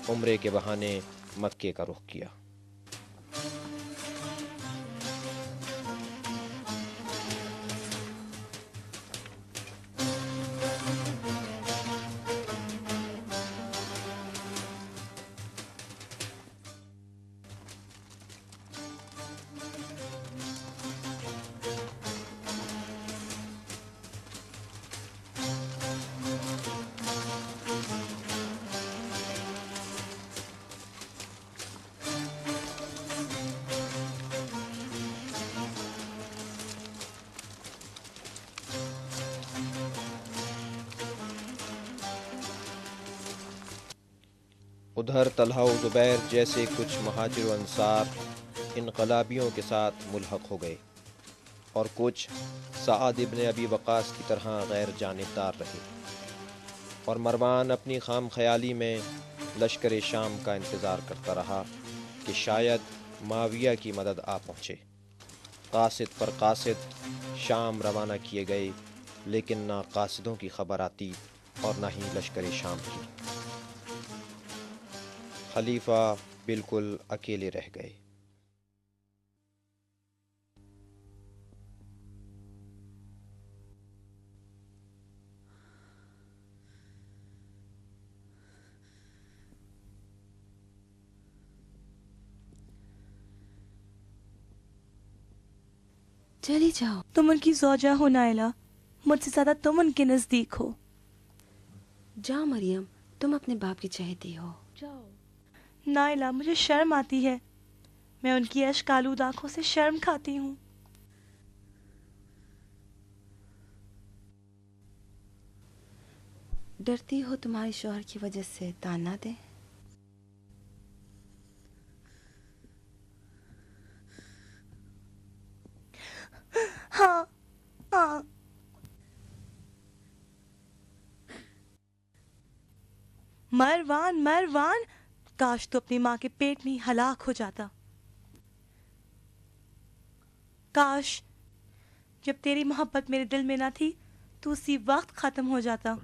عمرے کے بہانے مکے کا رخ کیا۔ ادھر طلحہ و زبیر جیسے کچھ مہاجر و انصار انقلابیوں کے ساتھ ملحق ہو گئے اور کچھ سعد ابن ابی وقاص کی طرح غیر جانبدار رہے، اور مروان اپنی خام خیالی میں لشکر شام کا انتظار کرتا رہا کہ شاید معاویہ کی مدد آ پہنچے۔ قاصد پر قاصد شام روانہ کیے گئے، لیکن نہ قاصدوں کی خبر آتی اور نہ ہی لشکر شام کی۔ خلیفہ بالکل اکیلے رہ گئے۔ چلی جاؤ۔ تم ان کی زوجہ ہو نائلہ، مجھ سے زیادہ تم ان کے نزدیک ہو۔ جاؤ مریم، تم اپنے باپ کی چہیتی ہو، جاؤ۔ نائلہ، مجھے شرم آتی ہے، میں ان کی اشک آلود آنکھوں سے شرم کھاتی ہوں۔ ڈرتی ہو تمہارے شوہر کی وجہ سے تانا دیں؟ ہاں ہاں۔ مروان مروان، کاش تو اپنی ماں کے پیٹ میں ہی ہلاک ہو جاتا۔ کاش جب تیری محبت میرے دل میں نہ تھی تو اسی وقت ختم ہو جاتا۔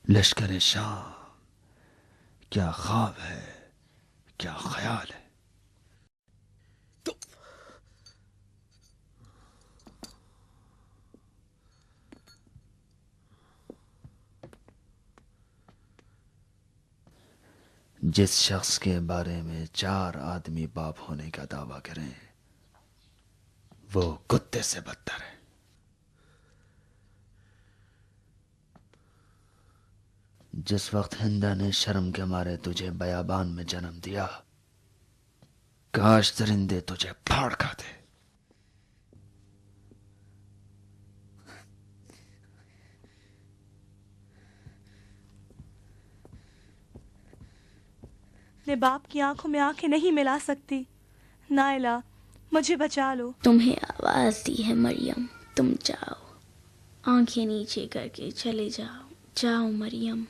لشکر شام کیا خواب ہے، کیا خیال ہے۔ جس شخص کے بارے میں 4 آدمی باپ ہونے کا دعویٰ کریں وہ کتے سے بدتر ہے. جس وقت ہندا نے شرم کے مارے تجھے بیابان میں جنم دیا، کاش درندے تجھے پھاڑ کھاتے. اپنے باپ کی آنکھوں میں آنکھیں نہیں ملا سکتی. نائلہ مجھے بچا لو. تمہیں آواز دی ہے مریم، تم جاؤ، آنکھیں نیچے کر کے چلے جاؤ. جاؤ مریم.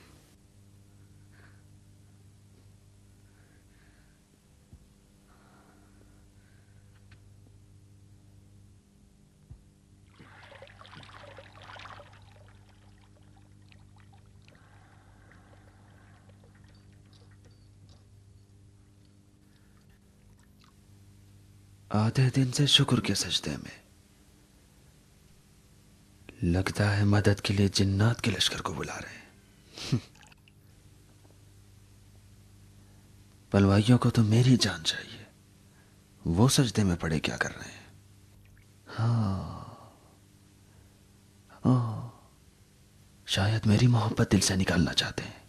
آدھے دن سے شکر کے سجدے میں، لگتا ہے مدد کے لیے جنات کے لشکر کو بلا رہے ہیں. پلوائیوں کو تو میری جان چاہیے، وہ سجدے میں پڑے کیا کر رہے ہیں؟ ہاں شاید میری محبت دل سے نکالنا چاہتے ہیں.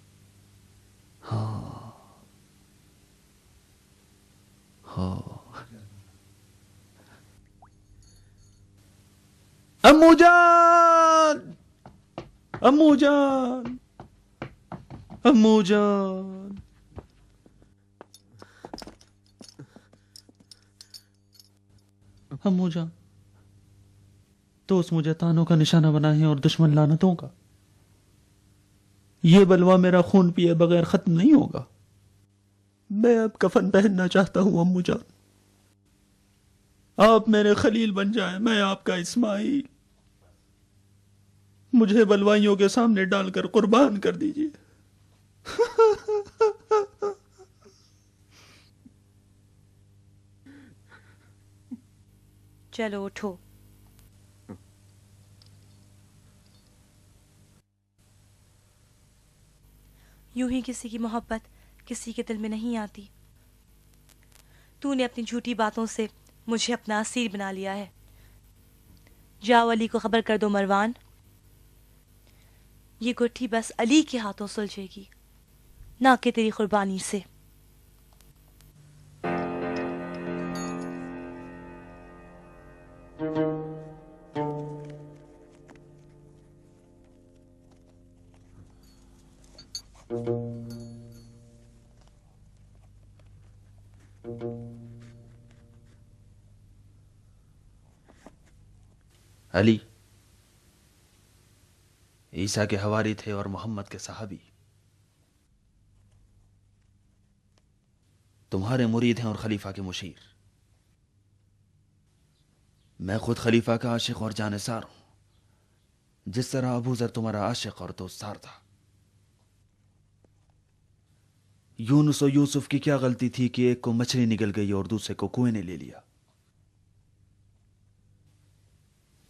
امو جان، امو جان، امو جان. امو جان، دوست مجھے تانوں کا نشانہ بنائے ہیں اور دشمن لعنتوں کا. یہ بلوا میرا خون پیے بغیر ختم نہیں ہوگا. میں اب کفن پہننا چاہتا ہوں امو جان. آپ میرے خلیل بن جائیں، میں آپ کا اسماعیل. مجھے بلوائیوں کے سامنے ڈال کر قربان کر دیجیے. چلو اٹھو. یوں ہی کسی کی محبت کسی کے دل میں نہیں آتی. تو نے اپنی جھوٹی باتوں سے مجھے اپنا اسیر بنا لیا ہے. جاؤ علی کو خبر کر دو مروان، یہ گٹھی بس علی کے ہاتھوں سلجھے گی، نہ کہ تیری قربانی سے. علی عیسیٰ کے حواری تھے اور محمد کے صحابی. تمہارے مرید ہیں اور خلیفہ کے مشیر. میں خود خلیفہ کا عاشق اور جانثار ہوں، جس طرح ابو ذر تمہارا عاشق اور دوستدار تھا. یونس و یوسف کی کیا غلطی تھی کہ ایک کو مچھلی نگل گئی اور دوسرے کو کنویں نے لے لیا؟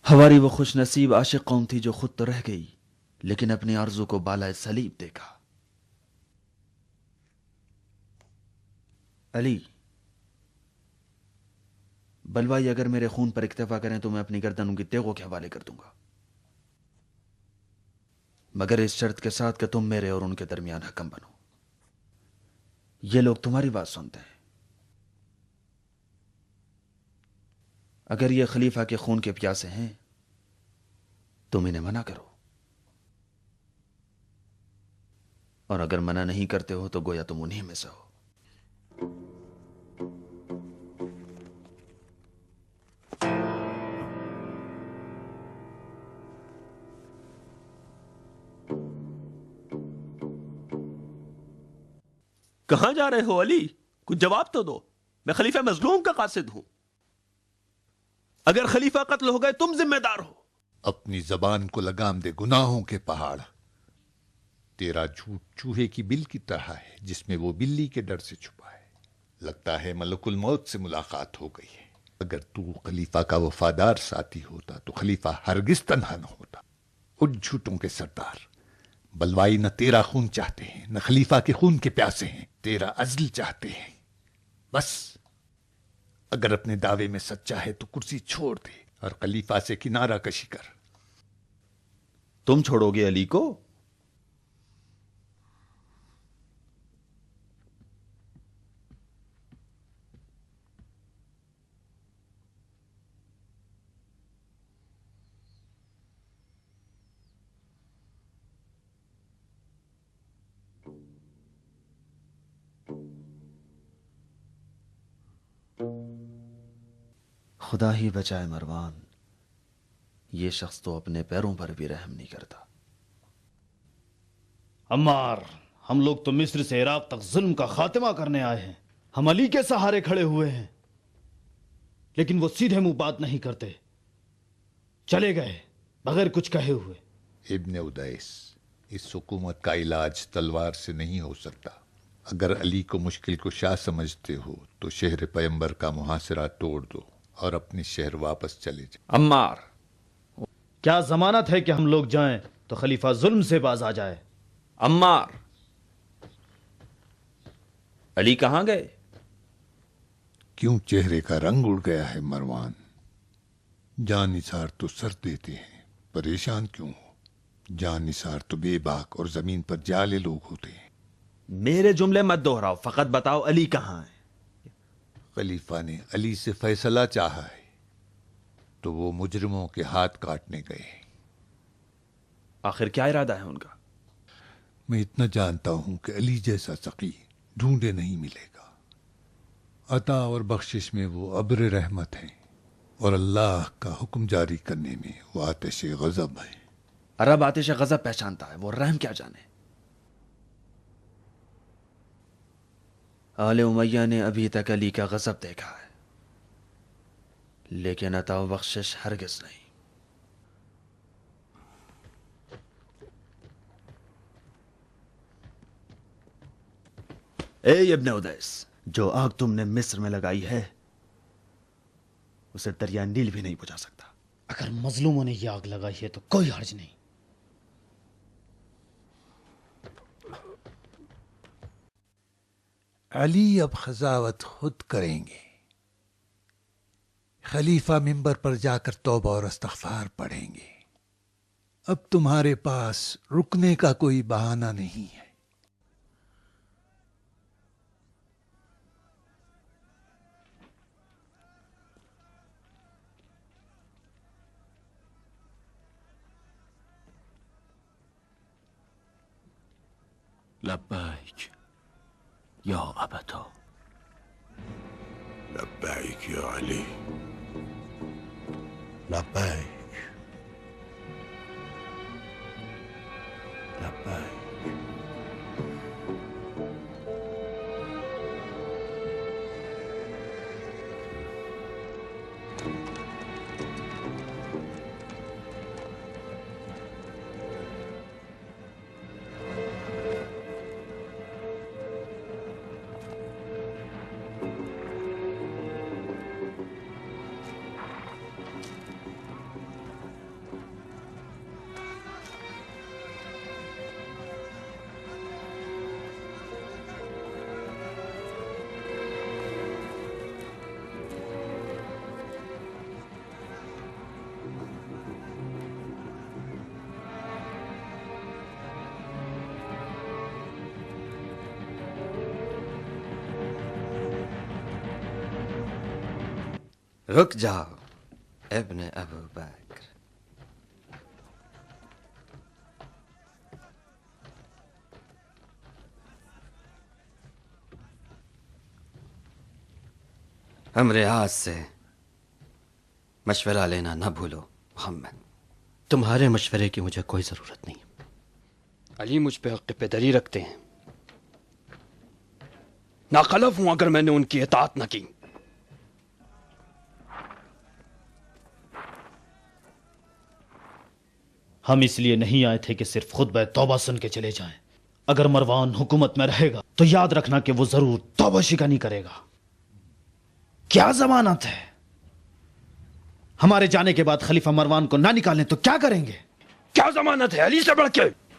ہماری وہ خوش نصیب عاشق قوم تھی جو خود تو رہ گئی لیکن اپنی آرزو کو بالائے صلیب دیکھا. علی، بلوائی اگر میرے خون پر اکتفا کریں تو میں اپنی گردن ان کی تیغوں کے حوالے کر دوں گا، مگر اس شرط کے ساتھ کہ تم میرے اور ان کے درمیان حکم بنو. یہ لوگ تمہاری بات سنتے ہیں. اگر یہ خلیفہ کے خون کے پیاسے ہیں تم انہیں منع کرو، اور اگر منع نہیں کرتے ہو تو گویا تم انہی میں سے ہو. کہاں جا رہے ہو علی؟ کچھ جواب تو دو. میں خلیفہ مظلوم کا قاصد ہوں. اگر خلیفہ قتل ہو گئے تم ذمہ دار ہو. اپنی زبان کو لگام دے گناہوں کے پہاڑ. تیرا جھوٹ چوہے کی بل کی طرح ہے جس میں وہ بلی کے ڈر سے چھپا ہے. لگتا ہے ملک الموت سے ملاقات ہو گئی ہے. اگر تو خلیفہ کا وفادار ساتھی ہوتا تو خلیفہ ہرگز تنہا نہ ہوتا. ان جھوٹوں کے سردار بلوائی نہ تیرا خون چاہتے ہیں نہ خلیفہ کے خون کے پیاسے ہیں، تیرا عزل چاہتے ہیں۔ بس اگر اپنے دعوے میں سچا ہے تو کرسی چھوڑ دے اور خلیفہ سے کنارہ کشی کر۔ تم چھوڑو گے علی کو؟ خدا ہی بچائے مروان، یہ شخص تو اپنے پیروں پر بھی رحم نہیں کرتا۔ عمار، ہم لوگ تو مصر سے عراق تک ظلم کا خاتمہ کرنے آئے ہیں، ہم علی کے سہارے کھڑے ہوئے ہیں، لیکن وہ سیدھے منہ بات نہیں کرتے، چلے گئے بغیر کچھ کہے ہوئے۔ ابن ادیس، اس حکومت کا علاج تلوار سے نہیں ہو سکتا۔ اگر علی کو مشکل کشا سمجھتے ہو تو شہر پیمبر کا محاصرہ توڑ دو اور اپنے شہر واپس چلے جائیں۔ عمار، کیا ضمانت ہے کہ ہم لوگ جائیں تو خلیفہ ظلم سے باز آ جائے؟ عمار، علی کہاں گئے؟ کیوں چہرے کا رنگ اڑ گیا ہے مروان؟ جان نثار تو سر دیتے ہیں، پریشان کیوں ہو؟ جان نثار تو بے باک اور زمین پر جالے لوگ ہوتے ہیں۔ میرے جملے مت دہراؤ، فقط بتاؤ علی کہاں ہے؟ خلیفہ نے علی سے فیصلہ چاہا ہے تو وہ مجرموں کے ہاتھ کاٹنے گئے۔ آخر کیا ارادہ ہے ان کا؟ میں اتنا جانتا ہوں کہ علی جیسا سقی ڈھونڈے نہیں ملے گا۔ عطا اور بخشش میں وہ ابر رحمت ہیں اور اللہ کا حکم جاری کرنے میں وہ آتش غضب ہے۔ عرب آتش غضب پہچانتا ہے، وہ رحم کیا جانے۔ آل امیہ نے ابھی تک علی کا غضب دیکھا ہے، لیکن عطا و بخشش ہرگز نہیں۔ اے ابن ادیس، جو آگ تم نے مصر میں لگائی ہے اسے دریا نیل بھی نہیں بجھا سکتا۔ اگر مظلوموں نے یہ آگ لگائی ہے تو کوئی حرج نہیں۔ علی اب قضاوت خود کریں گے۔ خلیفہ منبر پر جا کر توبہ اور استغفار پڑھیں گے۔ اب تمہارے پاس رکنے کا کوئی بہانہ نہیں ہے۔ لبیک یا ابتا، لبیک یا علی، لبیک لبیک۔ رک جاؤ ابن ابو بکر۔ ہم ریاض سے مشورہ لینا نہ بھولو محمد۔ تمہارے مشورے کی مجھے کوئی ضرورت نہیں۔ علی مجھ پہ حق پدری رکھتے ہیں، ناخلف ہوں اگر میں نے ان کی اطاعت نہ کی۔ ہم اس لیے نہیں آئے تھے کہ صرف خطبہ توبہ سن کے چلے جائیں۔ اگر مروان حکومت میں رہے گا تو یاد رکھنا کہ وہ ضرور توبہ شکنی کرے گا۔ کیا ضمانت ہے؟ ہمارے جانے کے بعد خلیفہ مروان کو نہ نکالیں تو کیا کریں گے؟ کیا ضمانت ہے علی سے بڑھ کے؟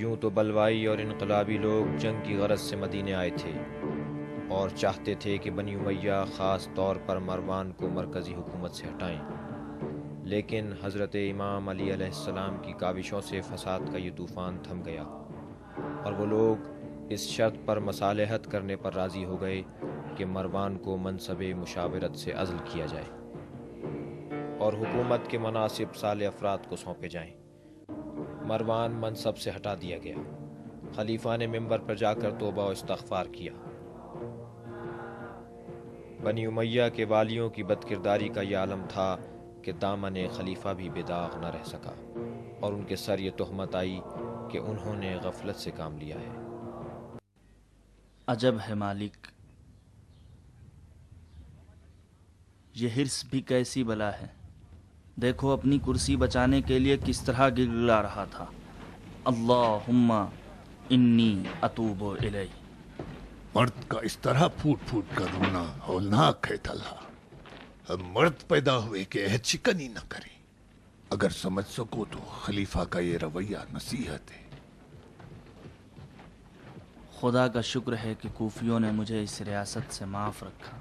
یوں تو بلوائی اور انقلابی لوگ جنگ کی غرض سے مدینے آئے تھے اور چاہتے تھے کہ بنی امیہ خاص طور پر مروان کو مرکزی حکومت سے ہٹائیں، لیکن حضرت امام علی علیہ السلام کی کاوشوں سے فساد کا یہ طوفان تھم گیا اور وہ لوگ اس شرط پر مصالحت کرنے پر راضی ہو گئے کہ مروان کو منصب مشاورت سے عزل کیا جائے اور حکومت کے مناسب صالح افراد کو سونپے جائیں۔ مروان منصب سے ہٹا دیا گیا۔ خلیفہ نے منبر پر جا کر توبہ و استغفار کیا۔ بنی امیہ کے والیوں کی بدکرداری کا یہ عالم تھا کہ دامن خلیفہ بھی بے داغ نہ رہ سکا اور ان کے سر یہ تہمت آئی کہ انہوں نے غفلت سے کام لیا ہے۔ عجب ہے مالک، یہ حرص بھی کیسی بلا ہے۔ دیکھو اپنی کرسی بچانے کے لیے کس طرح گڑگڑا رہا تھا، اللہم انی اتوب الیہ۔ مرد کا اس طرح پھوٹ پھوٹ کر رونا ہولناک ہے طلحہ۔ ہم مرد پیدا ہوئے کہ عہد شکنی نہ کریں۔ اگر سمجھ سکو تو خلیفہ کا یہ رویہ نصیحت ہے۔ خدا کا شکر ہے کہ کوفیوں نے مجھے اس ریاست سے معاف رکھا۔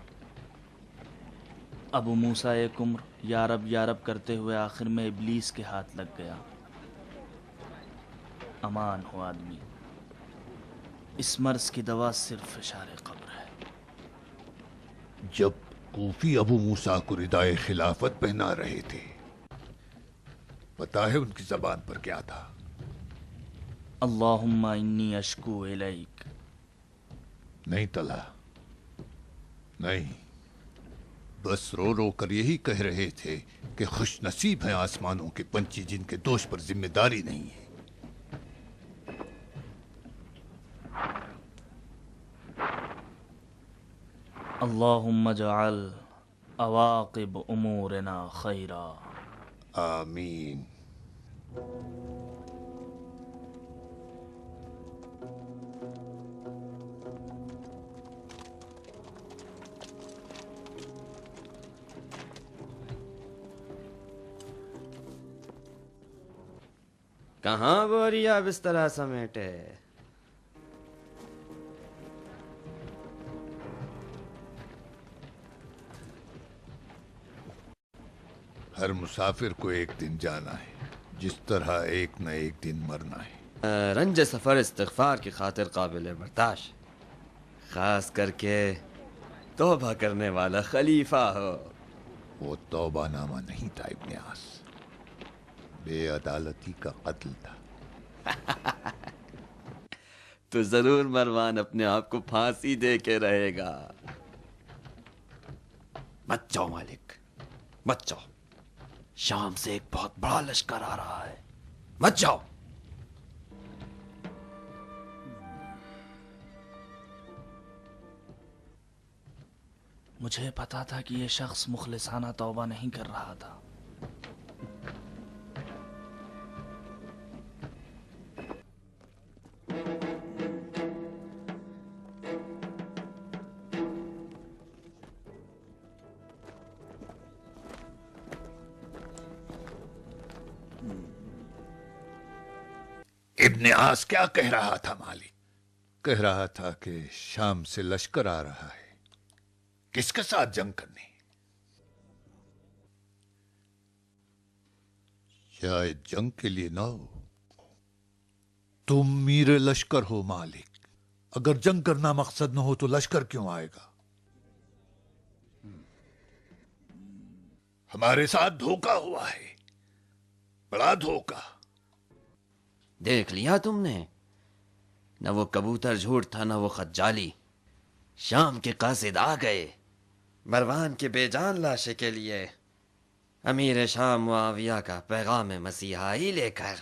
ابو موسیٰ کمر یا رب کرتے ہوئے آخر میں ابلیس کے ہاتھ لگ گیا۔ امان ہو آدمی، اس مرض کی دوا صرف فشار قبر ہے۔ جب کوفی ابو موسیٰ کو ردائے خلافت پہنا رہے تھے، پتہ ہے ان کی زبان پر کیا تھا؟ اللہم انی اشکو الیک۔ نہیں طلحہ، نہیں، بس رو رو کر یہی کہہ رہے تھے کہ خوش نصیب ہیں آسمانوں کے پنچھی جن کے دوش پر ذمہ داری نہیں ہے۔ اللہم اجعل عواقب امورنا خیرا۔ آمین۔ کہاں بوریا بسترا سمیٹے؟ ہر مسافر کو ایک دن جانا ہے، جس طرح ایک نہ ایک دن مرنا ہے۔ رنج سفر استغفار کی خاطر قابل برداشت، خاص کر کے توبہ کرنے والا خلیفہ ہو۔ وہ توبہ نامہ نہیں تھا ابن عاص، بے عدالتی کا قتل تھا۔ تو ضرور مروان اپنے آپ کو پھانسی دے کے رہے گا۔ مت جاؤ مالک، مت جاؤ، شام سے ایک بہت بڑا لشکر آ رہا ہے، مت جاؤ۔ مجھے پتا تھا کہ یہ شخص مخلصانہ توبہ نہیں کر رہا تھا۔ ابن عاص کیا کہہ رہا تھا مالک؟ کہہ رہا تھا کہ شام سے لشکر آ رہا ہے، کس کے ساتھ جنگ کرنی؟ شاید جنگ کے لیے نہ ہو، تم میر لشکر ہو مالک۔ اگر جنگ کرنا مقصد نہ ہو تو لشکر کیوں آئے گا؟ ہمارے ساتھ دھوکا ہوا ہے، بڑا دھوکا۔ دیکھ لیا تم نے؟ نہ وہ کبوتر جھوٹ تھا نہ وہ خط جعلی۔ شام کے قاصد آ گئے مروان کے بے جان لاشے کے لیے، امیر شام معاویہ کا پیغام مسیحائی لے کر۔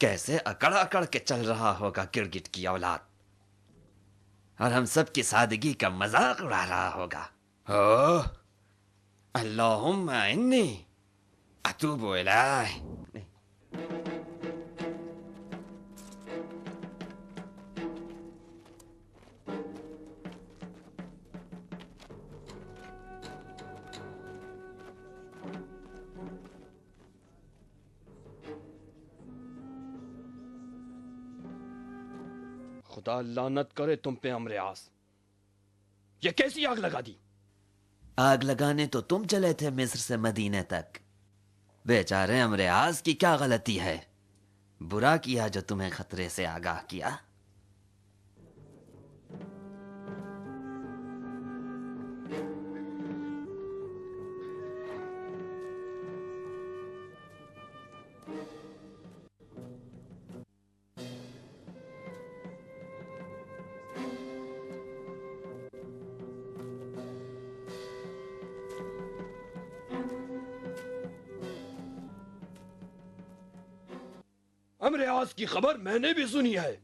کیسے اکڑ اکڑ کے چل رہا ہوگا گرگٹ کی اولاد، اور ہم سب کی سادگی کا مذاق اڑا رہا ہوگا۔ اللہم انی اتوب الیہ۔ خدا لعنت کرے تم پہ امر اعاص، یہ کیسی آگ لگا دی؟ آگ لگانے تو تم چلے تھے مصر سے مدینے تک، بیچارے امر اعاص کی کیا غلطی ہے؟ برا کیا جو تمہیں خطرے سے آگاہ کیا۔ امر اعاص کی خبر میں نے بھی سنی ہے۔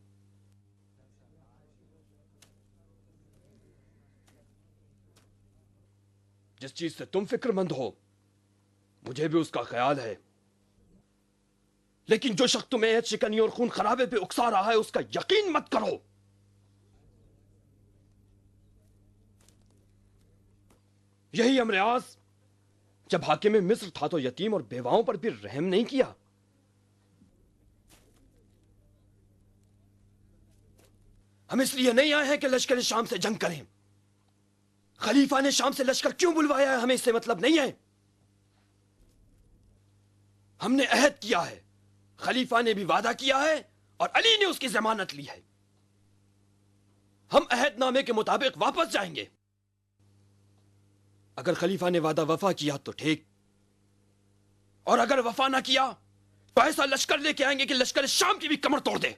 جس چیز سے تم فکر مند ہو مجھے بھی اس کا خیال ہے، لیکن جو شخص تمہیں عہد شکنی اور خون خرابے پہ اکسا رہا ہے اس کا یقین مت کرو۔ یہی امر اعاص جب حاکم مصر تھا تو یتیم اور بیواؤں پر بھی رحم نہیں کیا۔ ہم اس لیے نہیں آئے ہیں کہ لشکر شام سے جنگ کریں۔ خلیفہ نے شام سے لشکر کیوں بلوایا ہے ہمیں اس سے مطلب نہیں ہے۔ ہم نے عہد کیا ہے، خلیفہ نے بھی وعدہ کیا ہے اور علی نے اس کی ضمانت لی ہے۔ ہم عہد نامے کے مطابق واپس جائیں گے۔ اگر خلیفہ نے وعدہ وفا کیا تو ٹھیک، اور اگر وفا نہ کیا تو ایسا لشکر لے کے آئیں گے کہ لشکر شام کی بھی کمر توڑ دے۔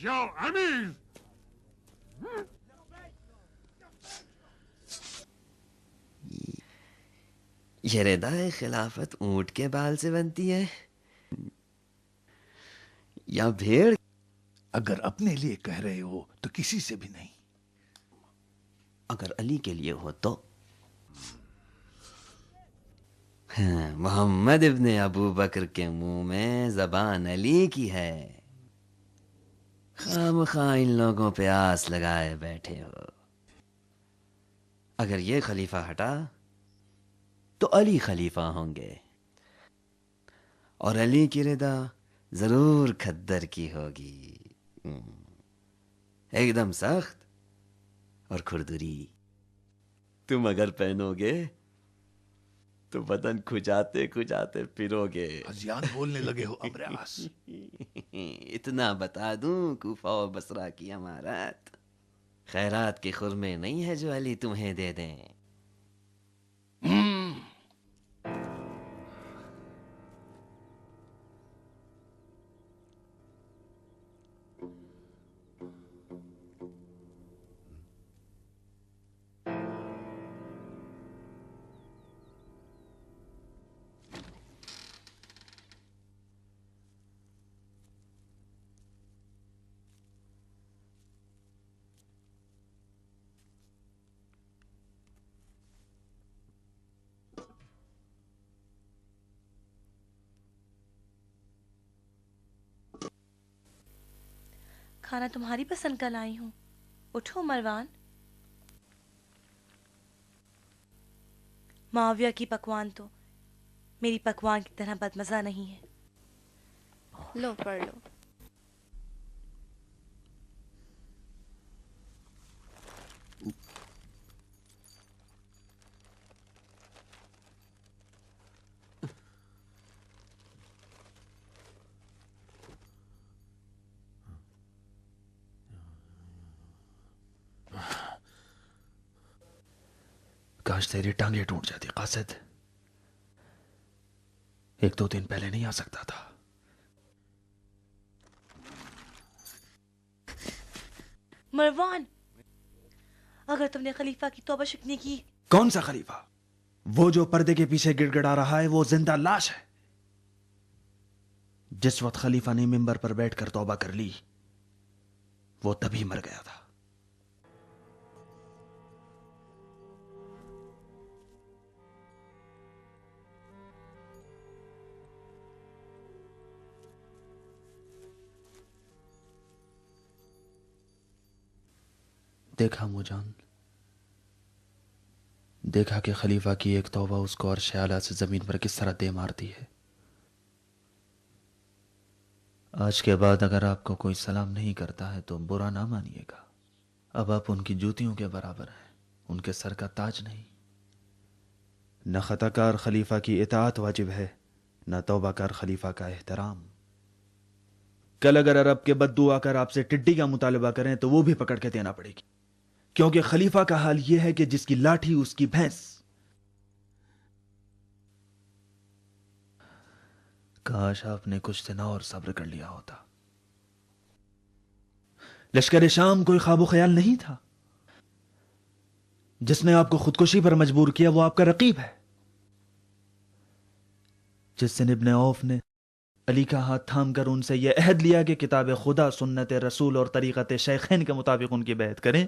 یا امیر، یہ ردائے خلافت اونٹ کے بال سے بنتی ہے یا بھیڑ؟ اگر اپنے لیے کہہ رہے ہو تو کسی سے بھی نہیں، اگر علی کے لیے ہو تو محمد ابن ابو بکر کے منہ میں زبان علی کی ہے، خام خواہ ان لوگوں پہ آس لگائے بیٹھے ہو۔ اگر یہ خلیفہ ہٹا تو علی خلیفہ ہوں گے، اور علی کی رضا ضرور کھدر کی ہوگی، ایک دم سخت اور کھردری۔ تم اگر پہنو گے تو بدن کھجاتے کھجاتے پھرو گے۔ ازیان بولنے لگے ہو امر اعاص۔ اتنا بتا دوں، کوفہ و بصرہ کی امارات خیرات کے خرمے نہیں ہے جو علی تمہیں دے دیں۔ کھانا تمہاری پسند کا لائی ہوں، اٹھو مروان۔ معاویہ کی پکوان تو میری پکوان کی طرح بدمزہ نہیں ہے۔ لو پڑھ لو۔ کاش تیری ٹانگیں ٹوٹ جاتی قاصد، ایک دو دن پہلے نہیں آ سکتا تھا۔ مروان، اگر تم نے خلیفہ کی توبہ شکنی کی۔ کون سا خلیفہ؟ وہ جو پردے کے پیچھے گڑ گڑا رہا ہے وہ زندہ لاش ہے۔ جس وقت خلیفہ نے ممبر پر بیٹھ کر توبہ کر لی وہ تبھی مر گیا تھا۔ دیکھا موجان، دیکھا کہ خلیفہ کی ایک توبہ اس کو عرش اعلیٰ سے زمین پر کس طرح دے مارتی ہے۔ آج کے بعد اگر آپ کو کوئی سلام نہیں کرتا ہے تو برا نہ مانیے گا، اب آپ ان کی جوتیوں کے برابر ہیں، ان کے سر کا تاج نہیں۔ نہ خطا کار خلیفہ کی اطاعت واجب ہے، نہ توبہ کار خلیفہ کا احترام۔ کل اگر عرب کے بدو آ کر آپ سے ٹڈی کا مطالبہ کریں تو وہ بھی پکڑ کے دینا پڑے گی، کیونکہ خلیفہ کا حال یہ ہے کہ جس کی لاٹھی اس کی بھینس۔ کاش آپ نے کچھ دن اور صبر کر لیا ہوتا۔ لشکر شام کوئی خواب و خیال نہیں تھا، جس نے آپ کو خودکشی پر مجبور کیا وہ آپ کا رقیب ہے۔ جس دن ابن عوف نے علی کا ہاتھ تھام کر ان سے یہ عہد لیا کہ کتاب خدا، سنت رسول اور طریقت شیخین کے مطابق ان کی بیعت کریں،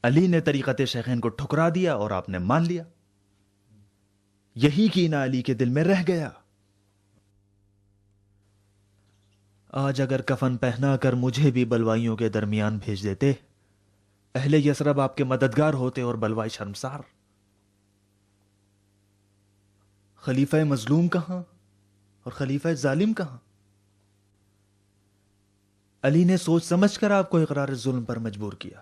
علی نے طریقت شیخین کو ٹھکرا دیا اور آپ نے مان لیا۔ یہی کینہ علی کے دل میں رہ گیا۔ آج اگر کفن پہنا کر مجھے بھی بلوائیوں کے درمیان بھیج دیتے، اہل یثرب آپ کے مددگار ہوتے اور بلوائی شرمسار۔ خلیفہ مظلوم کہاں اور خلیفہ ظالم کہاں؟ علی نے سوچ سمجھ کر آپ کو اقرار ظلم پر مجبور کیا۔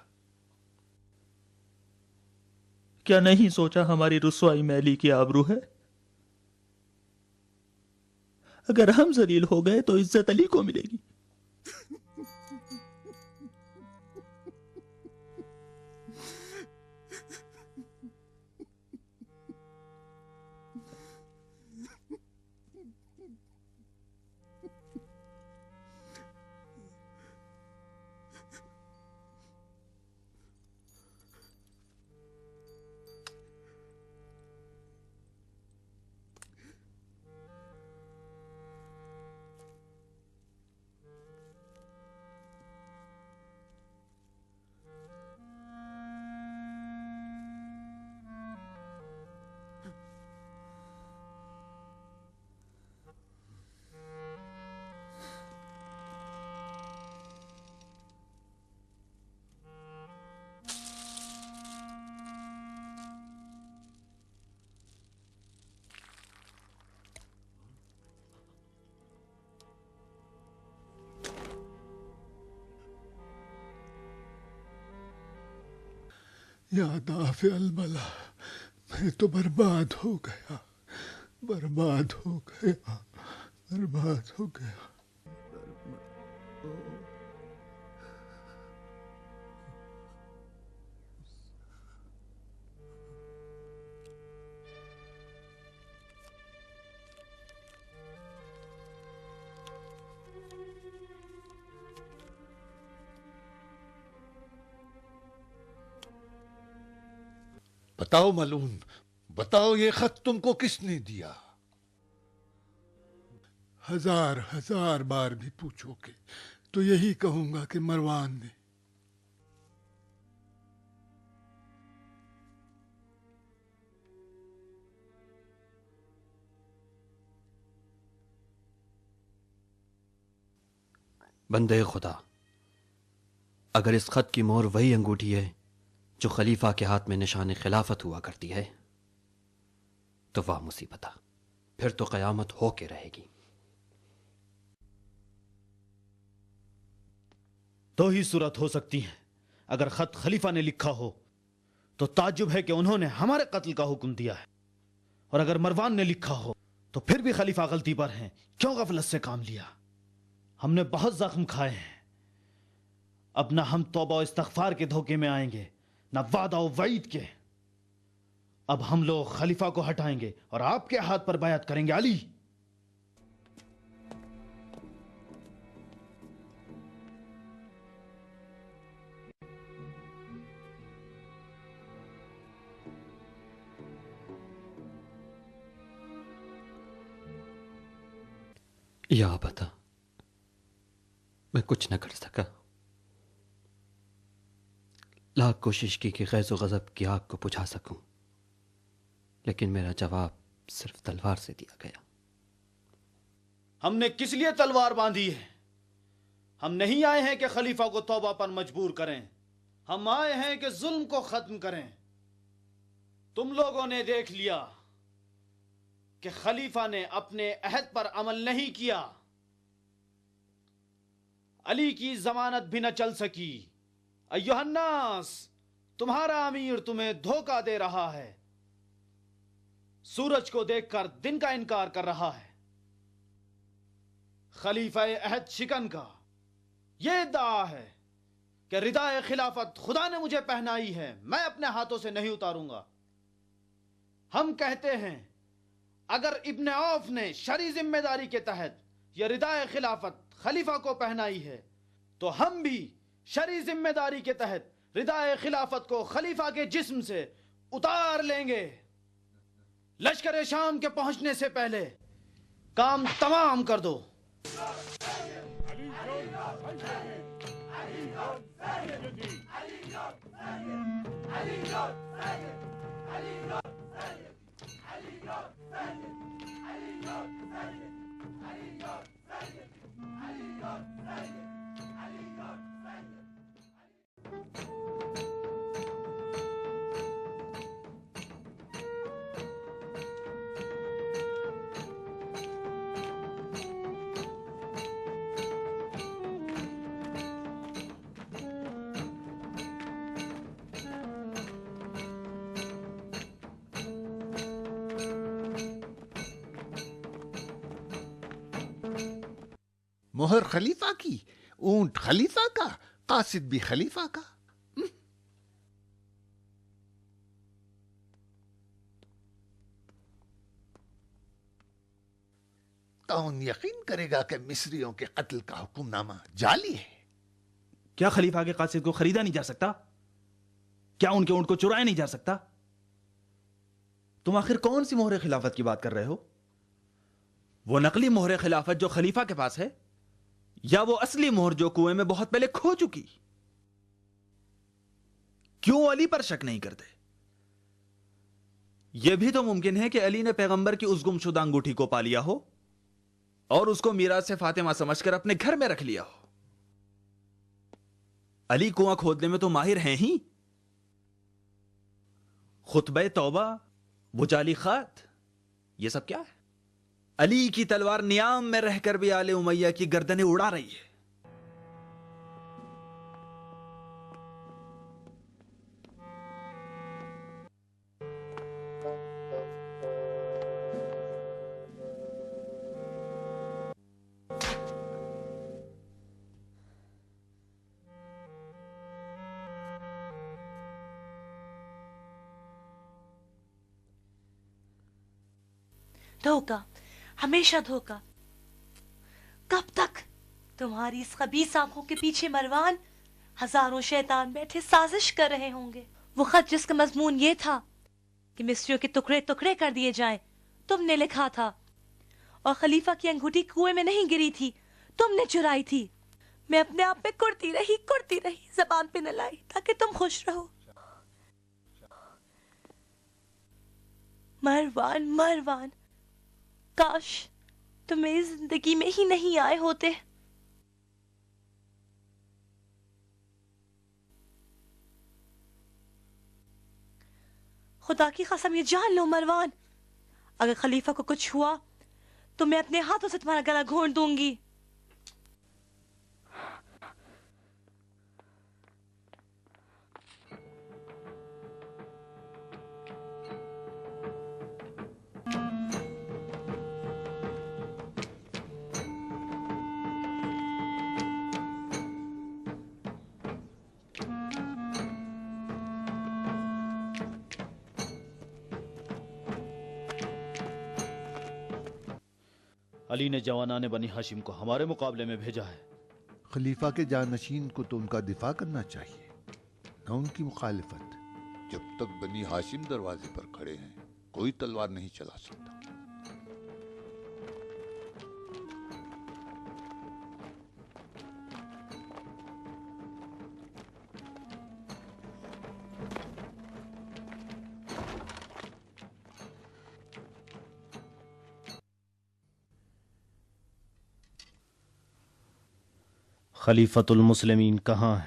کیا نہیں سوچا ہماری رسوائی میں علی کی آبرو ہے؟ اگر ہم ذلیل ہو گئے تو عزت علی کو ملے گی۔ یا دافع البلا، میں تو برباد ہو گیا، برباد ہو گیا، برباد ہو گیا۔ بتاؤ ملعون، بتاؤ یہ خط تم کو کس نے دیا؟ ہزار ہزار بار بھی پوچھو گے تو یہی کہوں گا کہ مروان نے۔ بندے خدا، اگر اس خط کی مہر وہی انگوٹھی ہے جو خلیفہ کے ہاتھ میں نشان خلافت ہوا کرتی ہے تو واہ مصیبت، پھر تو قیامت ہو کے رہے گی۔ دو ہی صورت ہو سکتی ہیں، اگر خط خلیفہ نے لکھا ہو تو تعجب ہے کہ انہوں نے ہمارے قتل کا حکم دیا ہے، اور اگر مروان نے لکھا ہو تو پھر بھی خلیفہ غلطی پر ہیں، کیوں غفلت سے کام لیا؟ ہم نے بہت زخم کھائے ہیں، اب نہ ہم توبہ و استغفار کے دھوکے میں آئیں گے نہ وعدہ و وعید کے۔ اب ہم لوگ خلیفہ کو ہٹائیں گے اور آپ کے ہاتھ پر بیعت کریں گے علی۔ یا بتا، میں کچھ نہ کر سکا، لاکھ کوشش کی کہ غیظ و غضب کی آگ کو بجھا سکوں، لیکن میرا جواب صرف تلوار سے دیا گیا۔ ہم نے کس لیے تلوار باندھی ہے؟ ہم نہیں آئے ہیں کہ خلیفہ کو توبہ پر مجبور کریں، ہم آئے ہیں کہ ظلم کو ختم کریں. تم لوگوں نے دیکھ لیا کہ خلیفہ نے اپنے عہد پر عمل نہیں کیا. علی کی ضمانت بھی نہ چل سکی. ایھا الناس، تمہارا امیر تمہیں دھوکہ دے رہا ہے. سورج کو دیکھ کر دن کا انکار کر رہا ہے. خلیفہ عہد شکن کا یہ ادعا ہے کہ ردائے خلافت خدا نے مجھے پہنائی ہے، میں اپنے ہاتھوں سے نہیں اتاروں گا. ہم کہتے ہیں اگر ابن عوف نے شرعی ذمہ داری کے تحت یہ ردائے خلافت خلیفہ کو پہنائی ہے تو ہم بھی شرعی ذمہ داری کے تحت ردائے خلافت کو خلیفہ کے جسم سے اتار لیں گے. لشکر شام کے پہنچنے سے پہلے کام تمام کر دو. مہر خلیفہ کی، اونٹ خلیفہ کا، قاصد بھی خلیفہ کا. کون یقین کرے گا کہ مصریوں کے قتل کا حکم نامہ جعلی ہے؟ کیا خلیفہ کے قاصد کو خریدا نہیں جا سکتا؟ کیا ان کے اونٹ کو چرایا نہیں جا سکتا؟ تم آخر کون سی مہر خلافت کی بات کر رہے ہو؟ وہ نقلی مہر خلافت جو خلیفہ کے پاس ہے، یا وہ اصلی مہر جو کنویں میں بہت پہلے کھو چکی؟ کیوں علی پر شک نہیں کرتے؟ یہ بھی تو ممکن ہے کہ علی نے پیغمبر کی اس گم شدہ انگوٹھی کو پا لیا ہو اور اس کو میراث سے فاطمہ سمجھ کر اپنے گھر میں رکھ لیا ہو. علی کنواں کھودنے میں تو ماہر ہیں ہی. خطبہ توبہ، وہ جعلی خط، یہ سب کیا ہے؟ علی کی تلوار نیام میں رہ کر بھی آل امیہ کی گردنیں اڑا رہی ہے. دھوکا، ہمیشہ دھوکا. کب تک تمہاری اس خبیث آنکھوں کے پیچھے مروان ہزاروں شیطان بیٹھے سازش کر رہے ہوں گے؟ وہ خط جس کا مضمون یہ تھا کہ مصریوں کے ٹکڑے ٹکڑے کر دیے جائیں، تم نے لکھا تھا. اور خلیفہ کی انگوٹھی کنویں میں نہیں گری تھی، تم نے چرائی تھی. میں اپنے آپ پہ کرتی رہی، زبان پہ نہ لائی تاکہ تم خوش رہو. مروان، کاش تم میری زندگی میں ہی نہیں آئے ہوتے. خدا کی قسم یہ جان لو مروان، اگر خلیفہ کو کچھ ہوا تو میں اپنے ہاتھوں سے تمہارا گلا گھونٹ دوں گی. علی نے جوانان بنی ہاشم کو ہمارے مقابلے میں بھیجا ہے. خلیفہ کے جانشین کو تو ان کا دفاع کرنا چاہیے، نہ ان کی مخالفت. جب تک بنی ہاشم دروازے پر کھڑے ہیں کوئی تلوار نہیں چلا سکتا. خلیفۃ المسلمین کہاں ہے؟